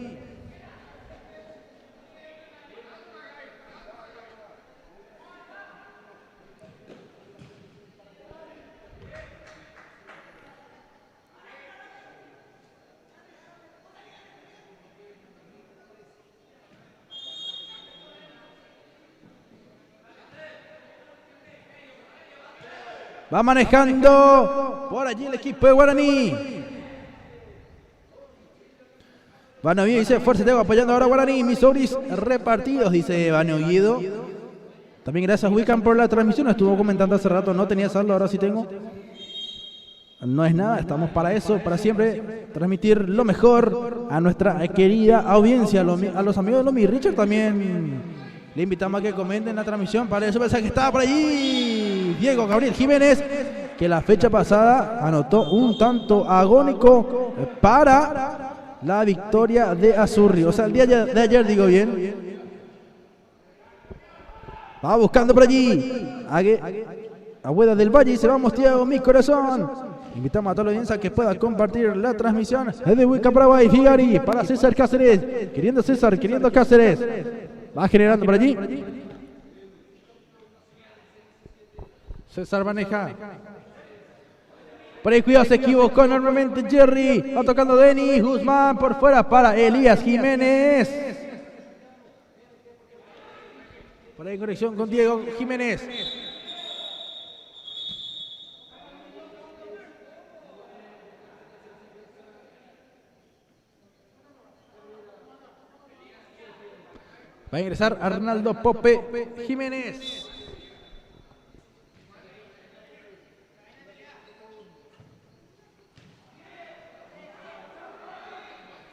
S2: Va manejando por allí el equipo de Guaraní. Van Oviedo dice, fuerza Teo apoyando ahora a Guaraní. Mis sobris repartidos, dice Van Oviedo. También gracias Wiccan por la transmisión. Estuvo comentando hace rato, no tenía saldo, ahora sí tengo. No es nada, estamos para eso, para siempre transmitir lo mejor a nuestra querida audiencia, a los amigos de Lomi. Richard también le invitamos a que comenten la transmisión. Para eso pensaba que estaba por allí Diego Gabriel Jiménez, que la fecha pasada anotó un tanto agónico para la victoria de Azurri. O sea, el día de ayer, digo bien. Va buscando por allí Agüeda del Valle y se vamos Thiago, mi corazón. Invitamos a toda la audiencia que pueda compartir la transmisión. Es de Huica Paraguay, Figari para César Cáceres. Queriendo Cáceres. Va generando por allí. César maneja. Por ahí cuidado, se equivocó enormemente Jerry. Va tocando Denis. Guzmán por fuera para Elías Jiménez. Por ahí conexión con Diego Jiménez. Va a ingresar Arnaldo Pope Jiménez.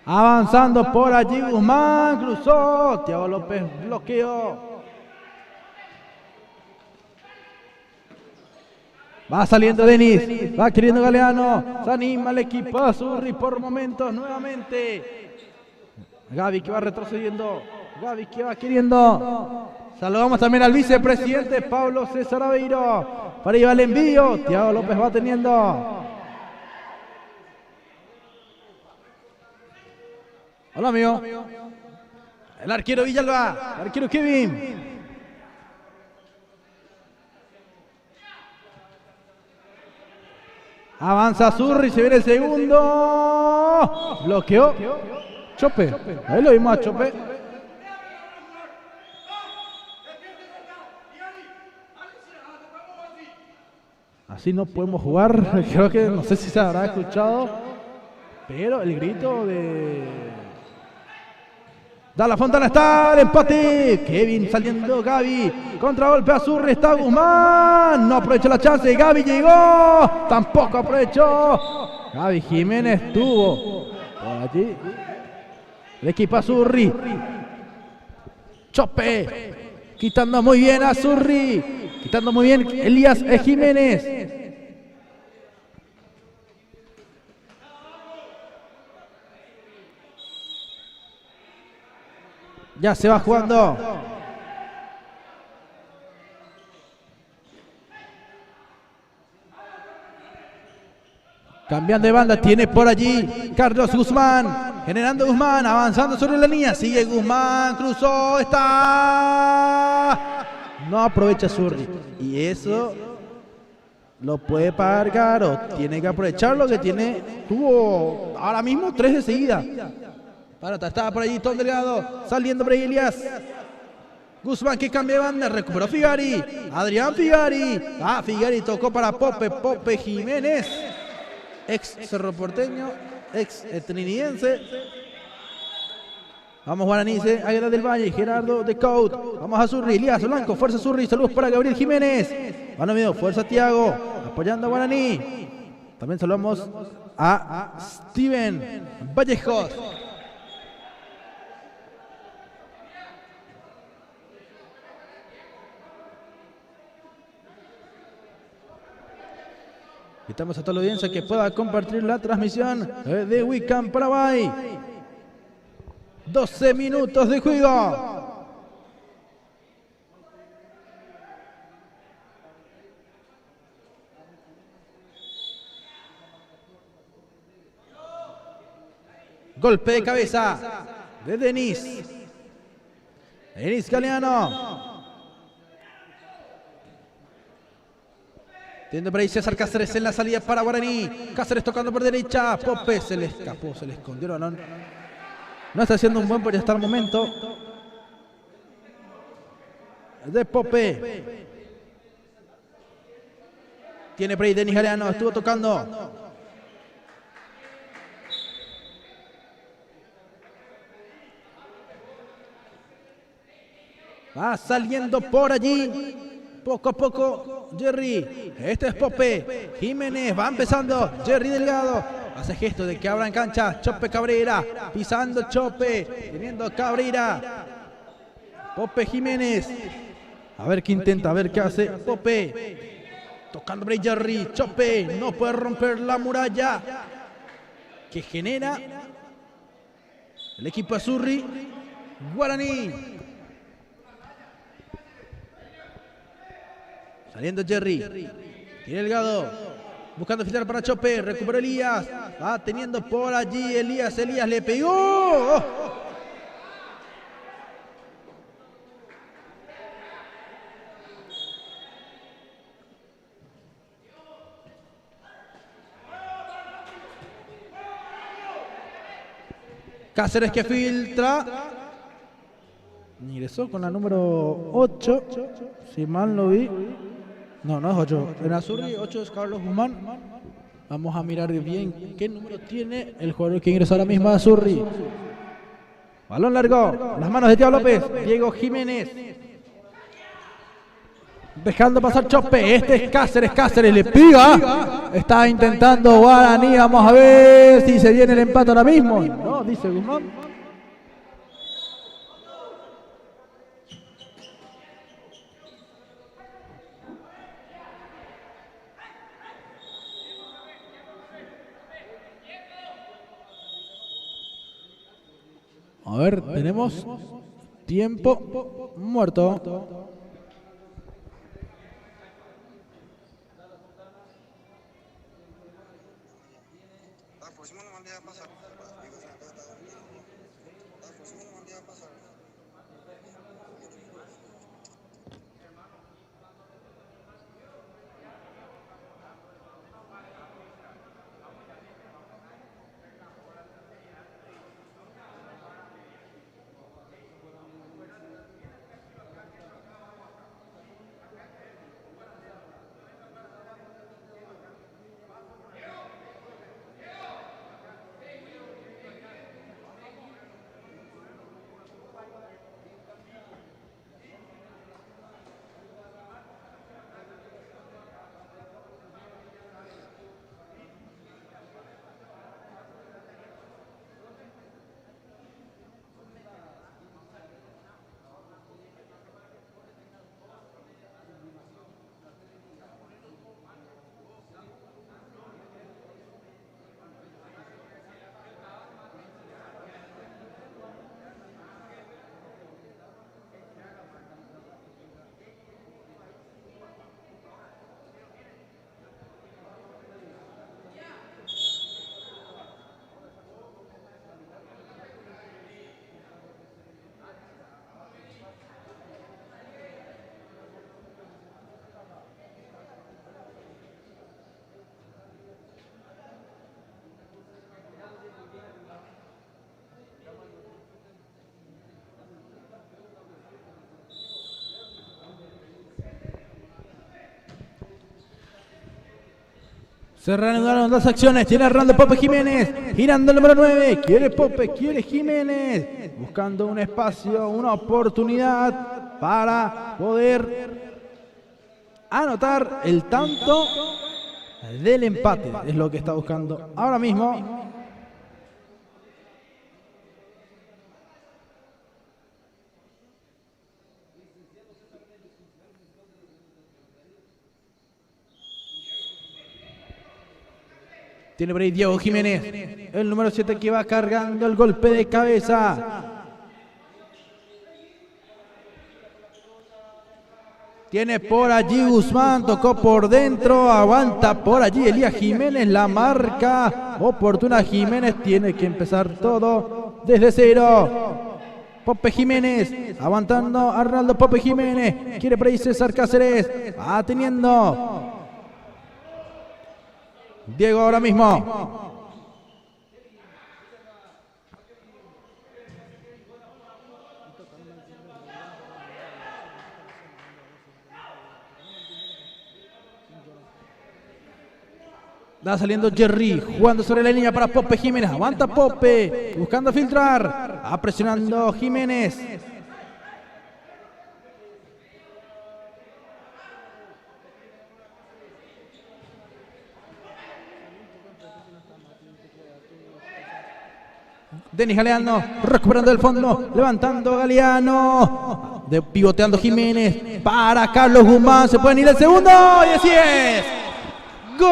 S2: Avanzando por allí Guzmán, cruzó, Thiago López bloqueó. Va saliendo Denis, va queriendo Galeano, se anima el equipo Azurri por momentos nuevamente. Gaby que va retrocediendo, Gaby que va queriendo. Saludamos también al vicepresidente Pablo César Aveiro para llevar el envío. Thiago López va teniendo. Hola amigo. El arquero Villalba, el arquero Kevin. Avanza Zurri, se viene el segundo. Bloqueó. Chope. Ahí lo vimos a Chope. Así no podemos jugar. Creo que no sé si se habrá escuchado. Pero el grito de... Da la Fontana, está el empate. Kevin saliendo, Gaby. Contragolpe Azurri, está Guzmán. No aprovecha la chance. Gaby llegó. Tampoco aprovechó. Gaby Jiménez tuvo por allí el equipo Azurri. Chope. Quitando muy bien a Azurri. Quitando muy bien Elías Jiménez. Ya se va jugando. Cambiando de banda, tiene por allí Carlos Guzmán. Generando Guzmán, avanzando sobre la línea. Sigue Guzmán, cruzó, está. No aprovecha Zurri. Y eso lo puede pagar caro. Tiene que aprovechar lo que tiene. Tuvo ahora mismo 3 de seguida. Estaba por allí Tom Delgado, saliendo por ahí Elías. Guzmán que cambia de banda, recuperó Figari. Adrián Figari. Figari tocó para Pope Jiménez. Ex Cerro Porteño, ex trinidad. Vamos Guaranice, Águila del Valle, Gerardo de Cout. Vamos a Zurri, Elías Blanco, fuerza Zurri, saludos para Gabriel Jiménez. Bueno, amigo, fuerza Thiago, apoyando a Guaraní. También saludamos a Steven Vallejos. Invitamos a toda la audiencia que pueda compartir la transmisión de Wicam Paraguay. 12 minutos de juego. Golpe de cabeza de Denis. Denis Galeano. Tiendo por ahí César Cáceres en la salida para Guaraní. Cáceres tocando por derecha. Pope se le escapó, se le escondió el balón. No está haciendo un buen por hasta el momento. De Pope. Tiene por ahí Denis Galeano. Estuvo tocando. Va saliendo por allí. Poco a poco, Jerry. Este es Pope Jiménez. Va empezando Jerry Delgado. Hace gesto de que abran cancha. Chope Cabrera. Pisando Chope. Teniendo Cabrera. Pope Jiménez. A ver qué intenta. A ver qué hace Pope. Tocando por ahí Jerry. Chope. No puede romper la muralla que genera el equipo Azurri. Guaraní. Saliendo Jerry. Tiene Delgado. Buscando filtrar para Chope. Recuperó Elías. Va teniendo por allí Elías. Elías le pegó. ¡Oh! Cáceres que filtra. Ingresó con la número 8. Si mal lo vi. No, no es 8. En Azurri, 8 es Carlos Guzmán. Vamos a mirar bien qué número tiene el jugador que ingresó ahora mismo a Azurri. Balón largo, las manos de Thiago López. Diego Jiménez. Dejando pasar Chope. Este es Cáceres. Cáceres le pega. Está intentando Guaraní. Vamos a ver si se viene el empate ahora mismo. No, dice Guzmán. A ver, tenemos tiempo muerto. Se reanudaron dos acciones. Tiene Hernando Pope Jiménez. Girando el número 9. Quiere Pope, quiere Jiménez. Buscando un espacio, una oportunidad para poder anotar el tanto del empate. Es lo que está buscando ahora mismo. Tiene por ahí Diego Jiménez, el número 7 que va cargando el golpe de cabeza. Tiene por allí Guzmán, tocó por dentro, aguanta por allí Elías Jiménez, la marca oportuna. Jiménez tiene que empezar todo desde cero. Pope Jiménez, aguantando Arnaldo Pope Jiménez, quiere por ahí César Cáceres, va teniendo Diego ahora mismo. Va saliendo Jerry, jugando sobre la línea para Pope Jiménez. Aguanta Pope, buscando filtrar. Va presionando Jiménez. Denis Galeano, recuperando el fondo, levantando Galeano, pivoteando Jiménez para Carlos Guzmán, se puede ir el segundo y así es. ¡Gol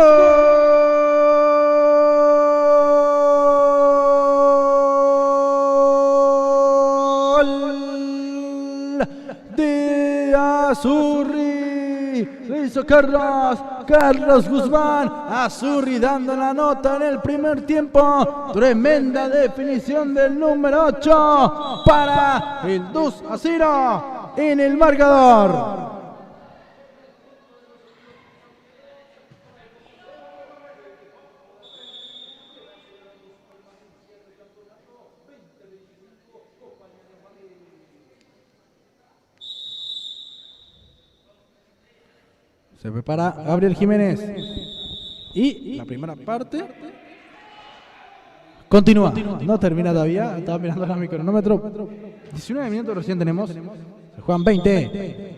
S2: de Azzurri! Lo hizo Carlos Guzmán. Azzurri dando la nota en el primer tiempo. Tremenda definición del número 8 para el 2-0 en el marcador. Se prepara Gabriel Jiménez. Y la primera parte Continúa. No termina todavía. Estaba mirando el cronómetro. 19 minutos recién tenemos. Se juegan 20.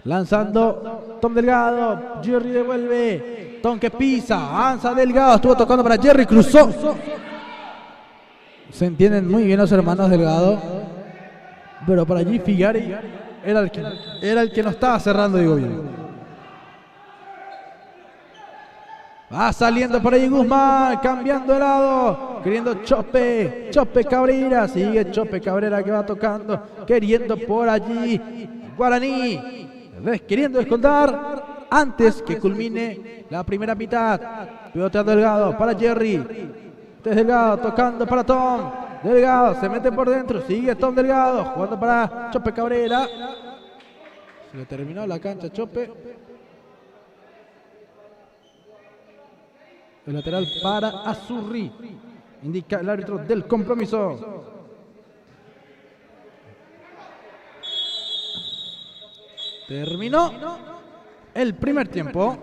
S2: Lanzando Tom Delgado. Jerry devuelve. Tom que pisa. Avanza Delgado. Estuvo tocando para Jerry. Cruzó. Se entienden muy bien los hermanos Delgado. Pero para allí Figari era el que no estaba cerrando, digo bien. Va saliendo por ahí Guzmán, cambiando de lado, queriendo Chope Cabrera, sigue Chope Cabrera que va tocando, queriendo por allí Guaraní, queriendo descontar antes que culmine la primera mitad. Pivoteando Delgado para Jerry, Delgado tocando para Tom, Delgado se mete por dentro, sigue Tom Delgado, jugando para Chope Cabrera, se le terminó la cancha Chope. El lateral para Azurri. Indica el árbitro del compromiso. Terminó el primer tiempo.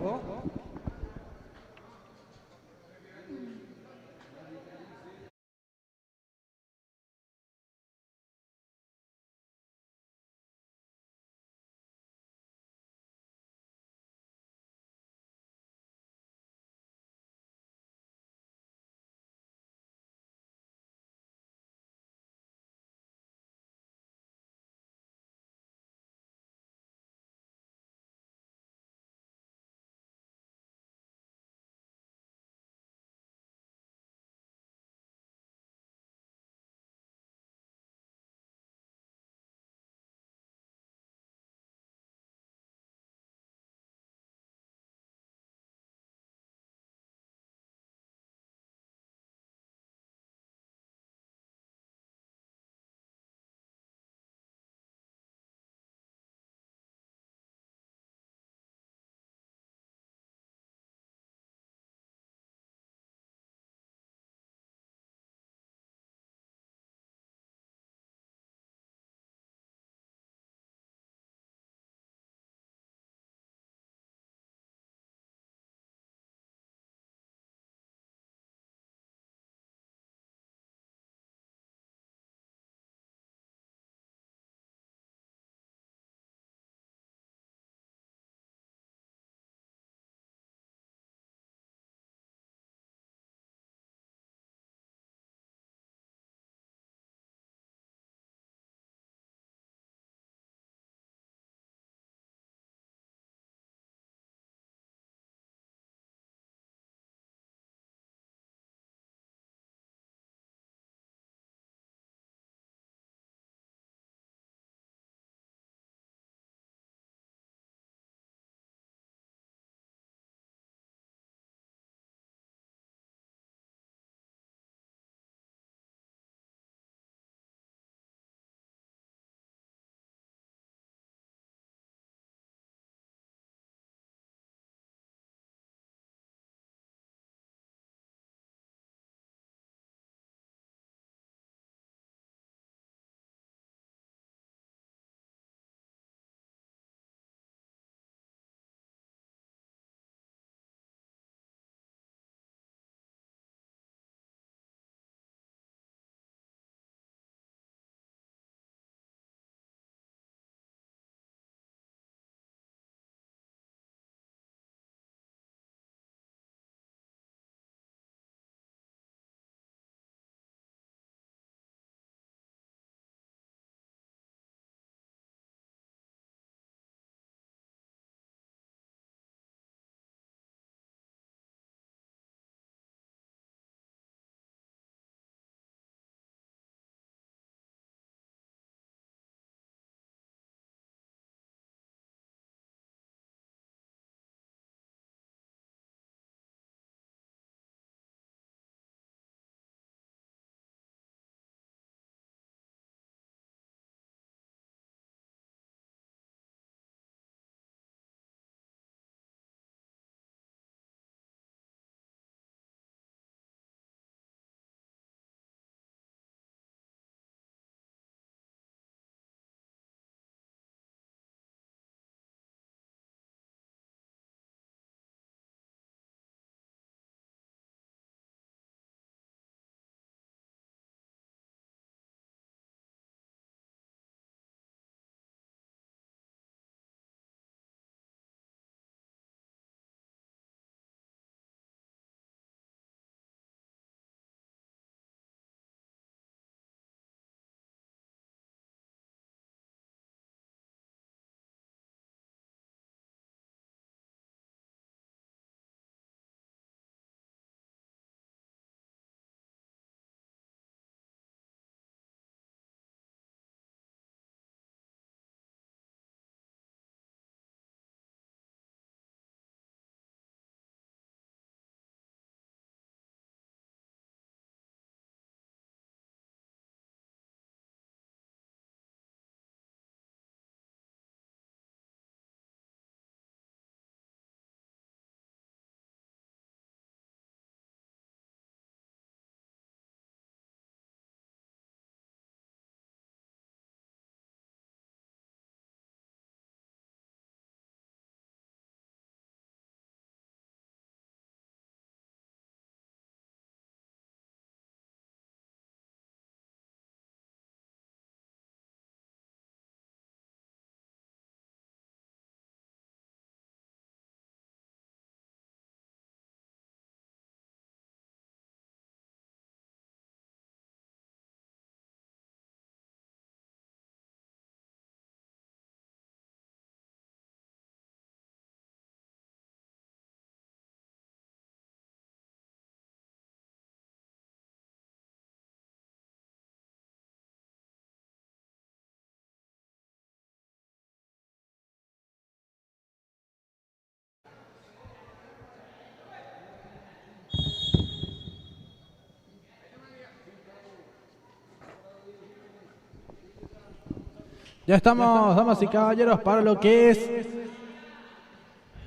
S2: Ya estamos, damas y caballeros, para lo que es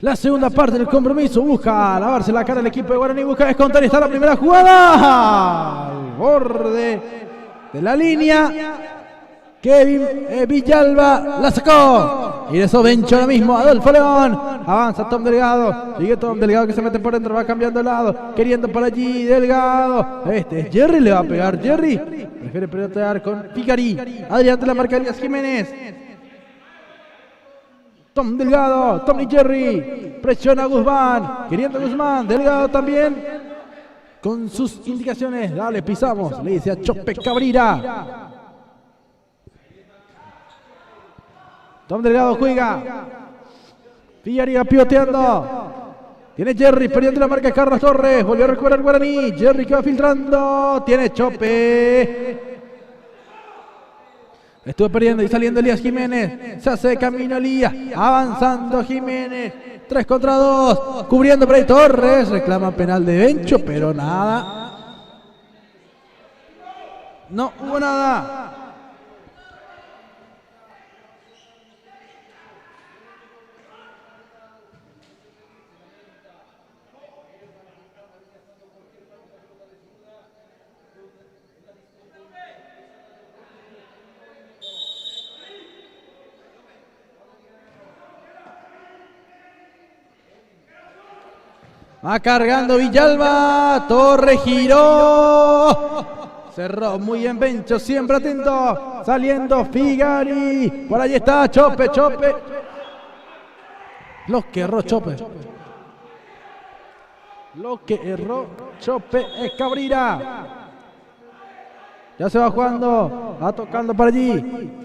S2: la segunda parte del compromiso. Busca lavarse la cara el equipo de Guaraní, busca descontar y está la primera jugada. Al borde de la línea. Kevin Villalba la sacó. Y de eso Bencho ahora mismo. Adolfo León. Avanza Tom Delgado. Sigue Tom Delgado que se mete por dentro. Va cambiando de lado. Queriendo por allí. Delgado. Este es Jerry. Le va a pegar Jerry. Prefiere pelotear con Figari. Adrián de la marca Elías Jiménez. Tom Delgado. Tom y Jerry. Presiona a Guzmán. Queriendo Guzmán. Delgado también. Con sus indicaciones. Dale, pisamos. Le dice a Chope Cabrera. Tom Delgado juega. Figari va pivoteando. Tiene Jerry perdiendo la marca Carlos Torres. Volvió a recuperar Guaraní. Jerry que va filtrando. Tiene Chope. Estuvo perdiendo y saliendo Elías Jiménez. Se hace camino Elías. Avanzando Jiménez. 3 contra 2. Cubriendo por ahí Torres. Reclama penal de Bencho, pero nada. No hubo nada. Va cargando Villalba. Torre giró. Cerró muy bien Bencho. Siempre atento. Saliendo Figari. Por allí está Chope. Lo que erró Chope. Es Cabrera. Ya se va jugando. Va tocando por allí.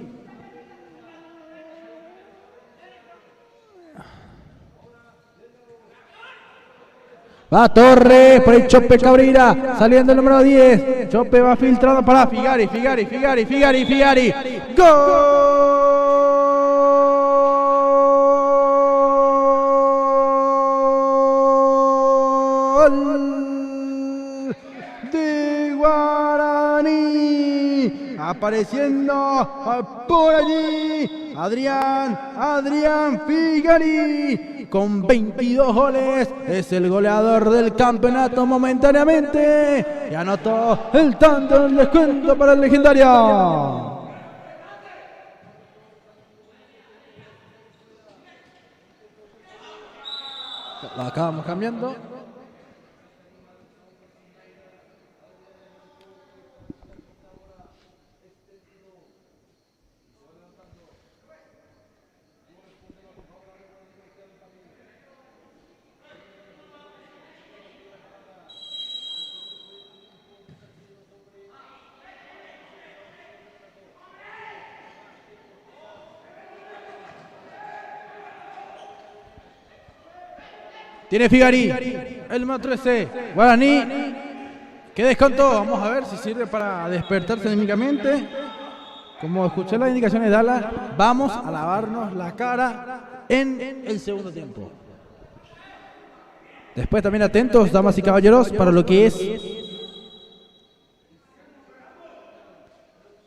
S2: Va Torres, por ahí Chope Cabrera, saliendo el número 10. Chope va filtrando para Figari. ¡Gol de Guaraní! Apareciendo por allí Adrián Figari. Con 22 goles, es el goleador del campeonato momentáneamente. Y anotó el tanto del descuento para el legendario. Lo acabamos cambiando. Tiene Figari, el número 13, Guaraní, que descontó. Vamos a ver si sirve para despertarse anímicamente. Como escuché las indicaciones de Ala, vamos a lavarnos la cara en el segundo tiempo. Después también atentos, damas y caballeros, para lo que es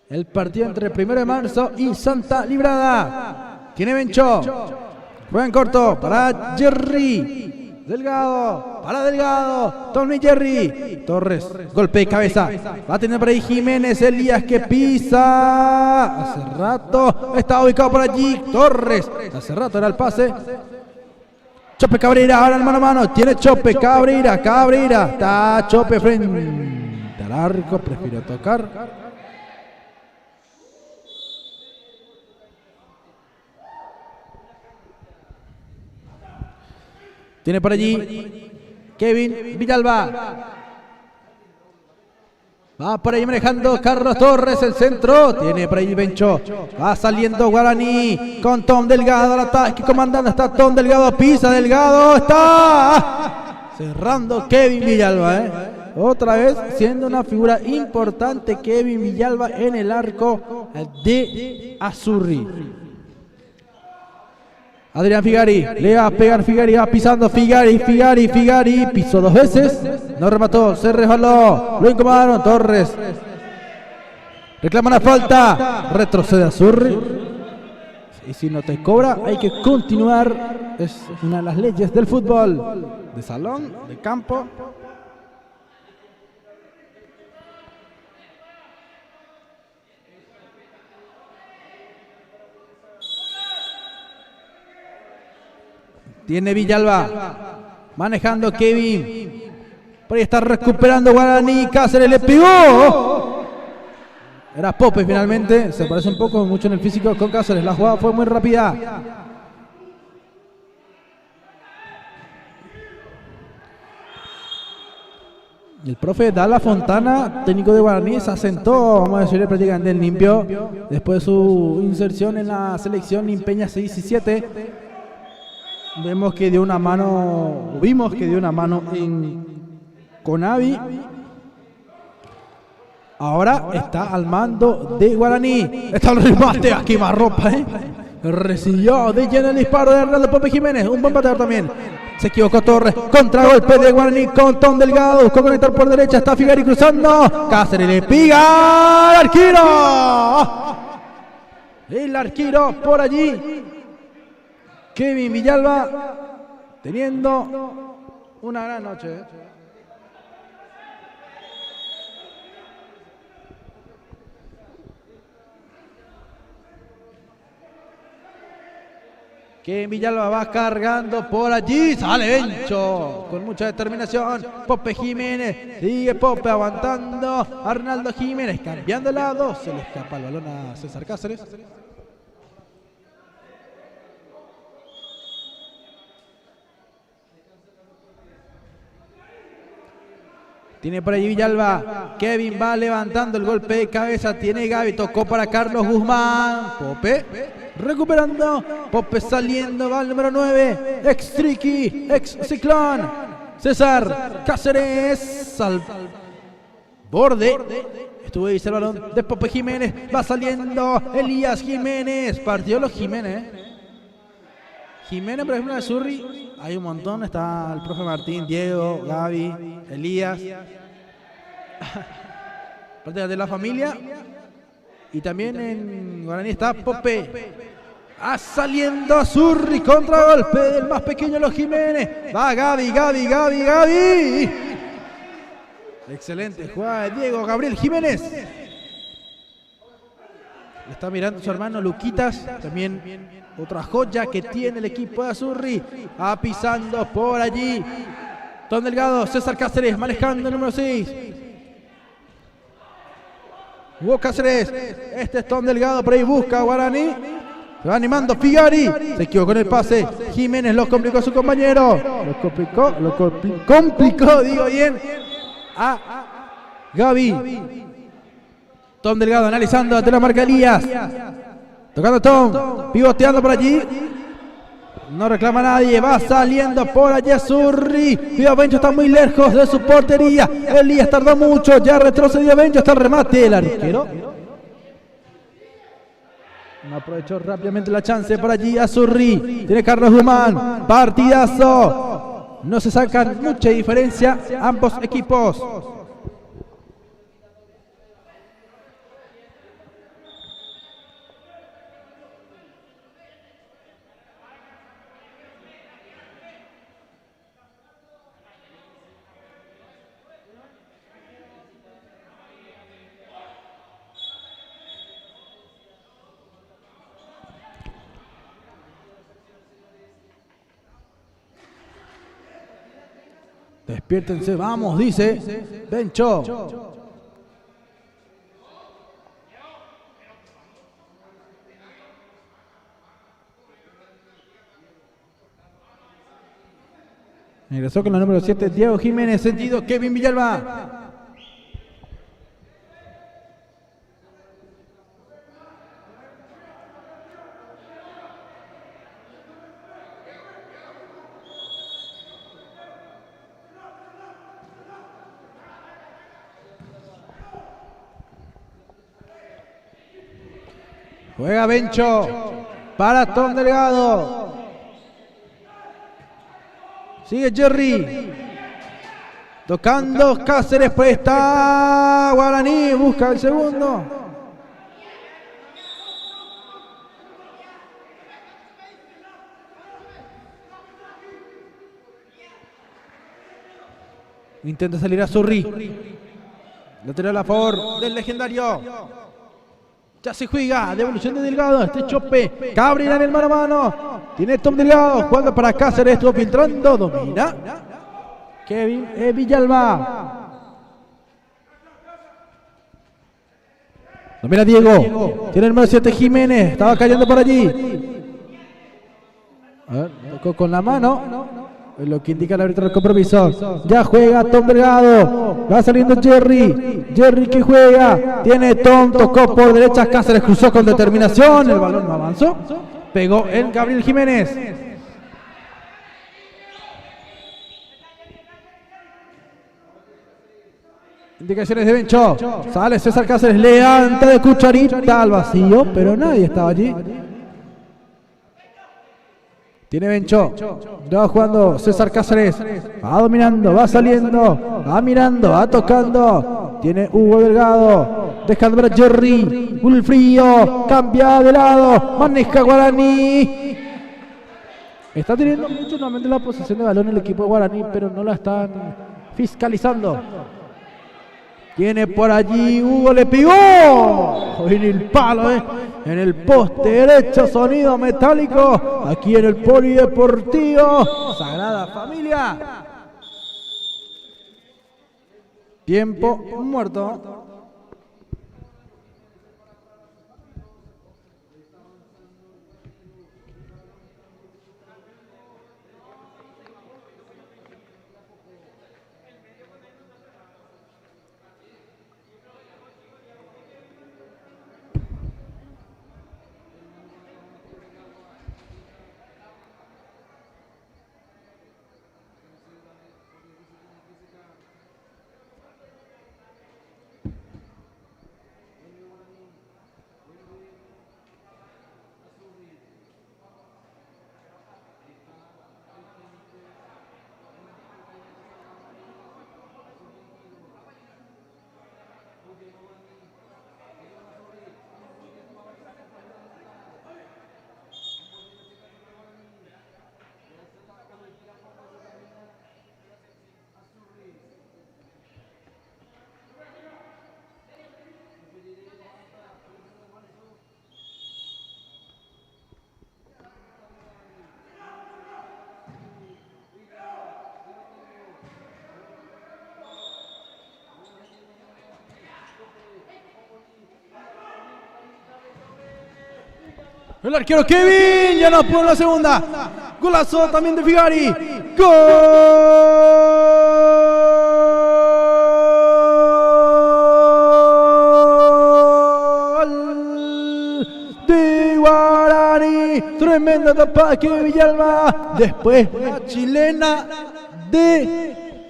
S2: el partido entre 1 de marzo y Santa Librada. Tiene Bencho, juega en corto para Jerry. Delgado, para Delgado, Tommy Jerry, Torres, golpe de cabeza, va a tener por ahí Jiménez, Elías que pisa, hace rato estaba ubicado por allí, Torres, hace rato era el pase, Chope Cabrera, ahora el mano a mano, tiene Chope Cabrera, está Chope frente al arco, prefiero tocar. Tiene por allí Kevin Villalba. Va por ahí manejando Carlos Torres, el centro. Tiene por ahí Bencho. Va saliendo Guaraní con Tom Delgado al ataque. Comandando está Tom Delgado. Pisa Delgado. Está cerrando Kevin Villalba. Otra vez siendo una figura importante Kevin Villalba en el arco de Azzurri. Adrián Figari, le va a pegar Figari, va pisando Figari, pisó 2 veces, no remató, se resbaló, lo incomodaron, Torres, reclama una falta, retrocede Azzurri. Y si no te cobra, hay que continuar. Es una de las leyes del fútbol. De salón, de campo. Tiene Villalba. Manejando Kevin. Por ahí está recuperando Guaraní. Cáceres le pegó. Era Pope finalmente. Se parece un poco mucho en el físico con Cáceres. La jugada fue muy rápida. El profe Dala Fontana, técnico de Guaraní, se asentó, vamos a decirle prácticamente en limpio. Después de su inserción en la selección Impeña 6 y 7. Vimos que dio una mano con Avi. Ahora está al mando de Guaraní. Está el remate a quemarropa, Recibió de lleno el disparo de Arnaldo Pope Jiménez. Un buen pateador también. Se equivocó Torres. Contragolpe de Guaraní con Tom Delgado. Buscó conectar por derecha. Está Figari cruzando. Cáceres le pega al arquero. El arquero por allí. Kevin Villalba teniendo una gran noche. Kevin Villalba va cargando por allí. Sale Bencho con mucha determinación. Pope Jiménez. Sigue Pope aguantando. Arnaldo Jiménez cambiando de lado. Se le escapa el balón a César Cáceres. Tiene por allí Villalba. Kevin va levantando el golpe de cabeza. Tiene Gaby. Tocó para Carlos Guzmán. Pope recuperando. Pope saliendo. Va el número 9. Ex Triqui. Ex Ciclón. César Cáceres. Al borde. Estuvo ahí el balón de Pope Jiménez. Va saliendo Elías Jiménez. Partió los Jiménez. Jiménez, por ejemplo, de Zurri. Hay un montón. Está el profe Martín, Diego, Gaby, Elías. Parte de la familia. Y también en Guaraní está Pope. Saliendo a Zurri. Contragolpe del más pequeño de los Jiménez. Va Gaby. Excelente jugada de Diego Gabriel Jiménez. Le está mirando su hermano Luquitas. También otra joya que tiene el equipo de Azurri. Pisando por allí. Tom Delgado, César Cáceres manejando el número 6. Hugo Cáceres. Este es Tom Delgado, por ahí busca a Guaraní. Se va animando Figari. Se equivocó en el pase. Jiménez lo complicó a su compañero. Lo complicó, digo bien. Gaby. Tom Delgado analizando ante la marca Elías. Tocando Tom, pivoteando por allí. No reclama nadie, va saliendo por allí Zurri. Cuidado, Bencho está muy lejos de su portería. Elías tardó mucho, ya retrocedió Bencho hasta el remate. El arquero no aprovechó rápidamente la chance por allí Zurri. Tiene Carlos Guzmán, partidazo. No se sacan mucha diferencia ambos equipos. Despiértense, vamos, dice Bencho. Ingresó con la número 7 Diego Jiménez, sentido Kevin Villalba. Juega Bencho para Tom Delgado. Sigue Jerry. Tocando Cáceres, pues está Guaraní. Busca el segundo. Intenta salir Azurri. Lateral a favor del legendario. Ya se juega. Devolución de Delgado. Este chope. Cabrera en el mano a mano. Tiene Tom Delgado. Jugando para Cáceres. Estuvo filtrando. Domina. Kevin Villalba. Domina Diego. Tiene el número 7 Jiménez. Estaba cayendo por allí. A ver, tocó con la mano. Es lo que indica el árbitro del compromiso. Ya juega Tom Delgado. Va saliendo Jerry. Jerry que juega. Tiene Tom. Tocó por derecha. Cáceres cruzó con determinación. El balón no avanzó. Pegó en Gabriel Jiménez. Indicaciones de Bencho. Sale César Cáceres. Levanta de cucharita al vacío. Pero nadie estaba allí. Tiene Bencho. Va jugando César Cáceres. Va dominando. Va saliendo. Va mirando. Va tocando. Tiene Hugo Delgado. Dejando para Jerry. Ulfrío. Cambia de lado. Maneja Guaraní. Está teniendo mucho nuevamente la posesión de balón el equipo de Guaraní, pero no la están fiscalizando. Tiene por allí, Hugo le pegó en el palo, en el poste derecho, sonido metálico, aquí en el Polideportivo Sagrada Familia. Tiempo muerto. El arquero Kevin ya no pudo en la segunda. Golazo también de Figari. Gol de Guaraní. Tremenda tapada de Kevin Villalba. Después la chilena de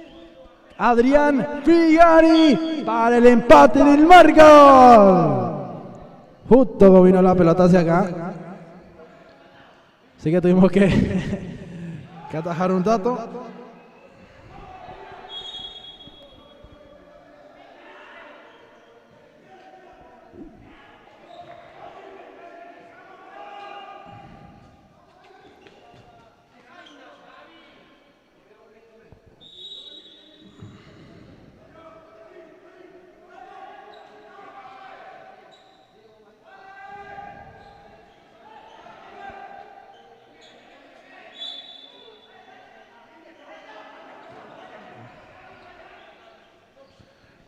S2: Adrián Figari para el empate del marcador. Justo vino la pelota hacia acá. Así que tuvimos que atajar un dato.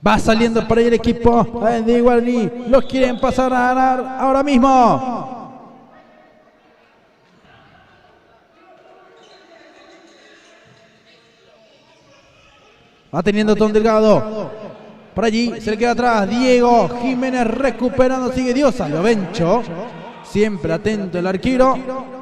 S2: Va saliendo por ahí el equipo de Guaraní. Los quieren pasar a ganar ahora mismo. Va teniendo Tom Delgado. Por allí se le queda atrás Diego Jiménez recuperando. Sigue Diosa. Lo Bencho. Siempre atento el arquero.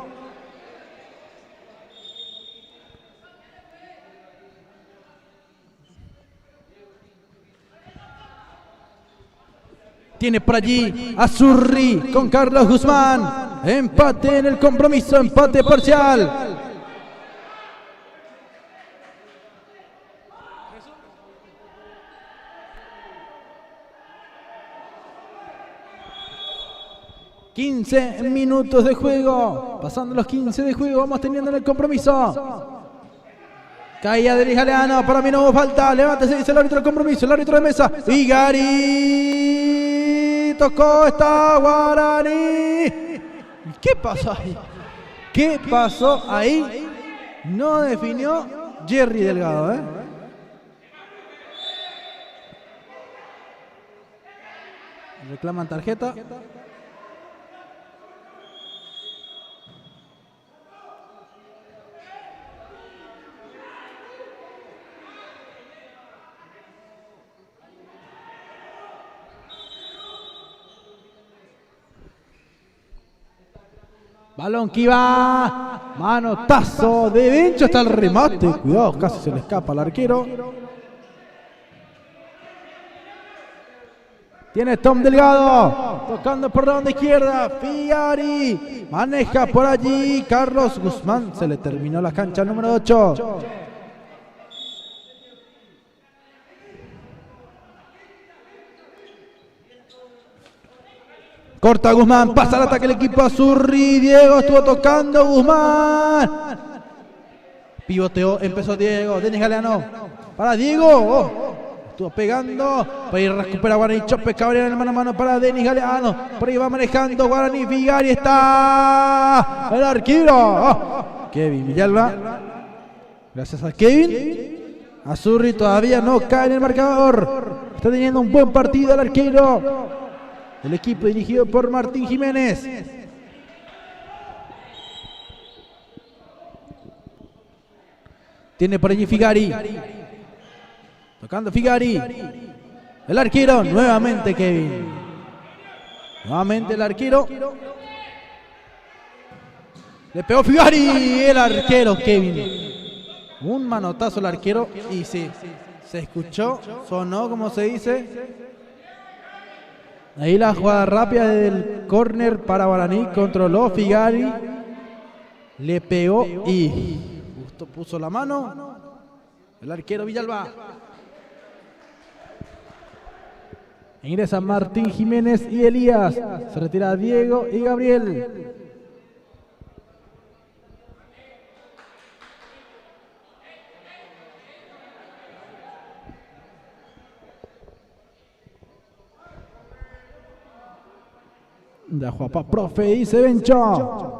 S2: Tiene por allí Azurri con Carlos Guzmán. Empate en el compromiso, empate parcial. ...15 minutos de juego... ...pasando los 15 de juego... ...vamos teniendo en el compromiso... Caía Denis Galeano, para mí no hubo falta. Levántese, dice el árbitro de compromiso, el árbitro de mesa. Figari tocó esta Guaraní. ¿Qué pasó ahí? ¿Qué pasó ahí? No definió Jerry Delgado, Reclaman tarjeta. Balón que iba, manotazo de Bencho hasta el remate. Cuidado, casi se le escapa al arquero. Tiene Tom Delgado, tocando por la banda izquierda. Figari maneja por allí. Carlos Guzmán, se le terminó la cancha número 8. Corta Guzmán, pasa al ataque el equipo Azurri. Diego estuvo tocando, Guzmán. Pivoteó, empezó Diego. Denis Galeano para Diego. Estuvo pegando. Por ahí recupera Guaraní. Chope Cabrera en el mano a mano para Denis Galeano. Por ahí va manejando Guaraní. Figari está. El arquero. Kevin Villalba. Gracias a Kevin. Azurri todavía no cae en el marcador. Está teniendo un buen partido el arquero. El equipo dirigido por Martín Jiménez. Tiene por allí Figari. Tocando Figari. El arquero, nuevamente Kevin. Nuevamente el arquero. Le pegó Figari. El arquero Kevin. Un manotazo al arquero. Y sí, se escuchó, sonó como se dice. Ahí la jugada rápida del córner para Guaraní. Controló Figari. Le pegó y justo puso la mano el arquero Villalba. Ingresa Martín Jiménez y Elías. Se retira Diego y Gabriel. Da Juapa, profe, dice Bencho.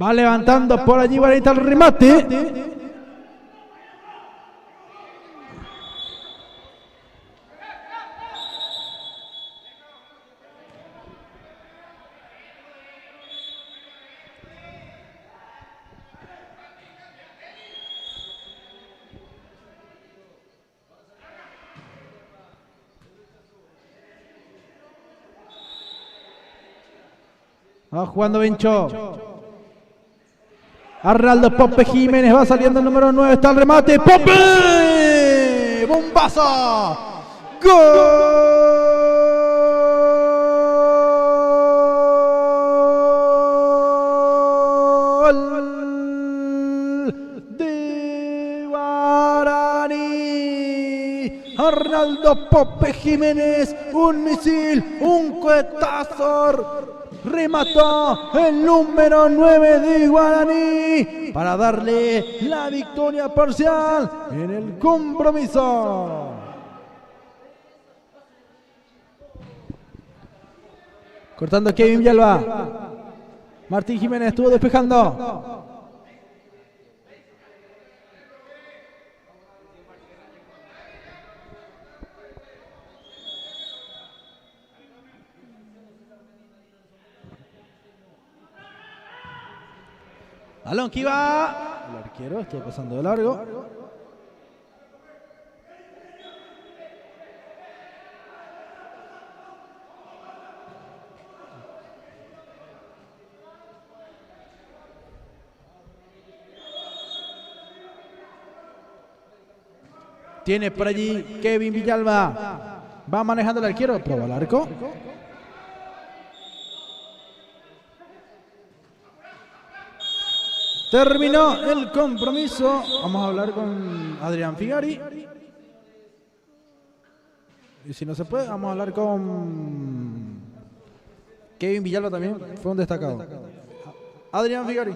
S2: Va levantando por allí, Guaraní el remate. Va jugando Bencho. Arnaldo Pope Jiménez va saliendo el número 9. Está el remate. ¡Pope! ¡Bombazo! ¡Gol! De Guaraní. Arnaldo Pope Jiménez. Un misil, un cohetazo. Remató el número 9 de Guaraní para darle la victoria parcial en el compromiso. Cortando Kevin Villalba. Martín Jiménez estuvo despejando. Balón que iba. El arquero estuvo pasando de largo. Tiene por allí Kevin Villalba. Va manejando el arquero. Prueba el arco. Terminó el compromiso. Vamos a hablar con Adrián Figari. Y si no se puede, vamos a hablar con Kevin Villalba también. Fue un destacado. Adrián Figari.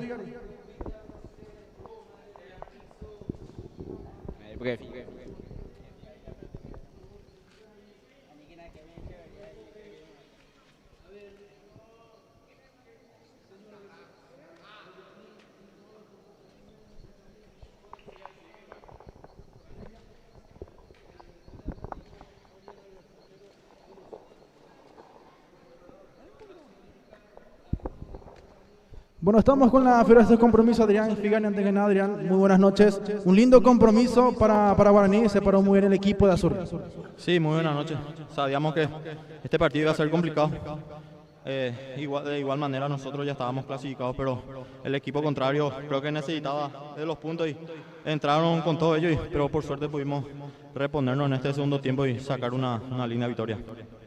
S2: Bueno, estamos con la figura de este compromiso, Adrián Figari. Antes que nada, Adrián, muy buenas noches. Un lindo compromiso para Guaraní, se paró muy bien el equipo de Azul.
S4: Sí, muy buenas noches. Sabíamos que este partido iba a ser complicado. De igual manera nosotros ya estábamos clasificados, pero el equipo contrario creo que necesitaba de los puntos y entraron con todo ello, pero por suerte pudimos reponernos en este segundo tiempo y sacar una linda victoria.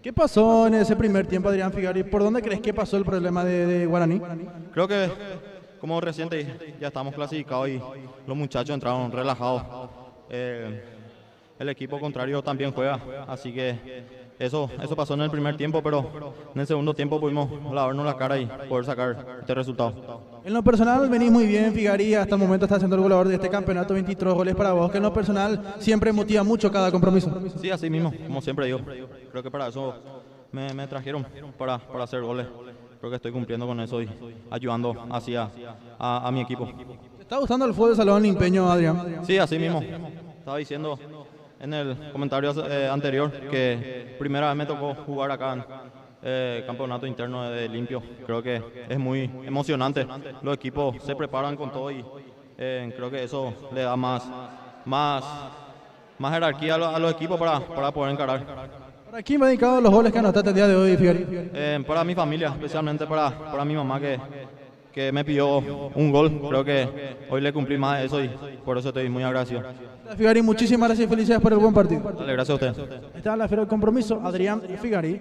S2: ¿Qué pasó en ese primer tiempo, Adrián Figari? ¿Por dónde crees que pasó el problema de Guaraní?
S4: Creo que, como recién te dije, ya estamos clasificados y los muchachos entraron relajados. El equipo contrario también juega, así que eso pasó en el primer tiempo, pero en el segundo tiempo pudimos lavarnos la cara y poder sacar este resultado.
S2: En lo personal venís muy bien, Figari, hasta el momento estás siendo el goleador de este campeonato, 23 goles para vos, que en lo personal siempre motiva mucho cada compromiso.
S4: Sí, así mismo, como siempre digo. Creo que para eso me trajeron, para hacer goles. Creo que estoy cumpliendo con eso y ayudando así a mi equipo.
S2: ¿Te está gustando el fútbol de salón Limpeño, Adrián?
S4: Sí, así mismo. Estaba diciendo en el comentario anterior que primera vez me tocó jugar acá en campeonato interno de Limpio. Creo que es muy emocionante. Los equipos se preparan con todo y creo que eso le da más jerarquía a los equipos para poder encarar.
S2: ¿Para quién va dedicado los goles que anotaste el día de hoy, Figari?
S4: Para mi familia, especialmente para mi mamá que me pidió un gol. Creo que hoy le cumplí más de eso y por eso estoy muy agradecido.
S2: Figari, muchísimas gracias y felicidades por el buen partido.
S4: Dale, gracias a usted.
S2: Está la feria del compromiso, Adrián Figari.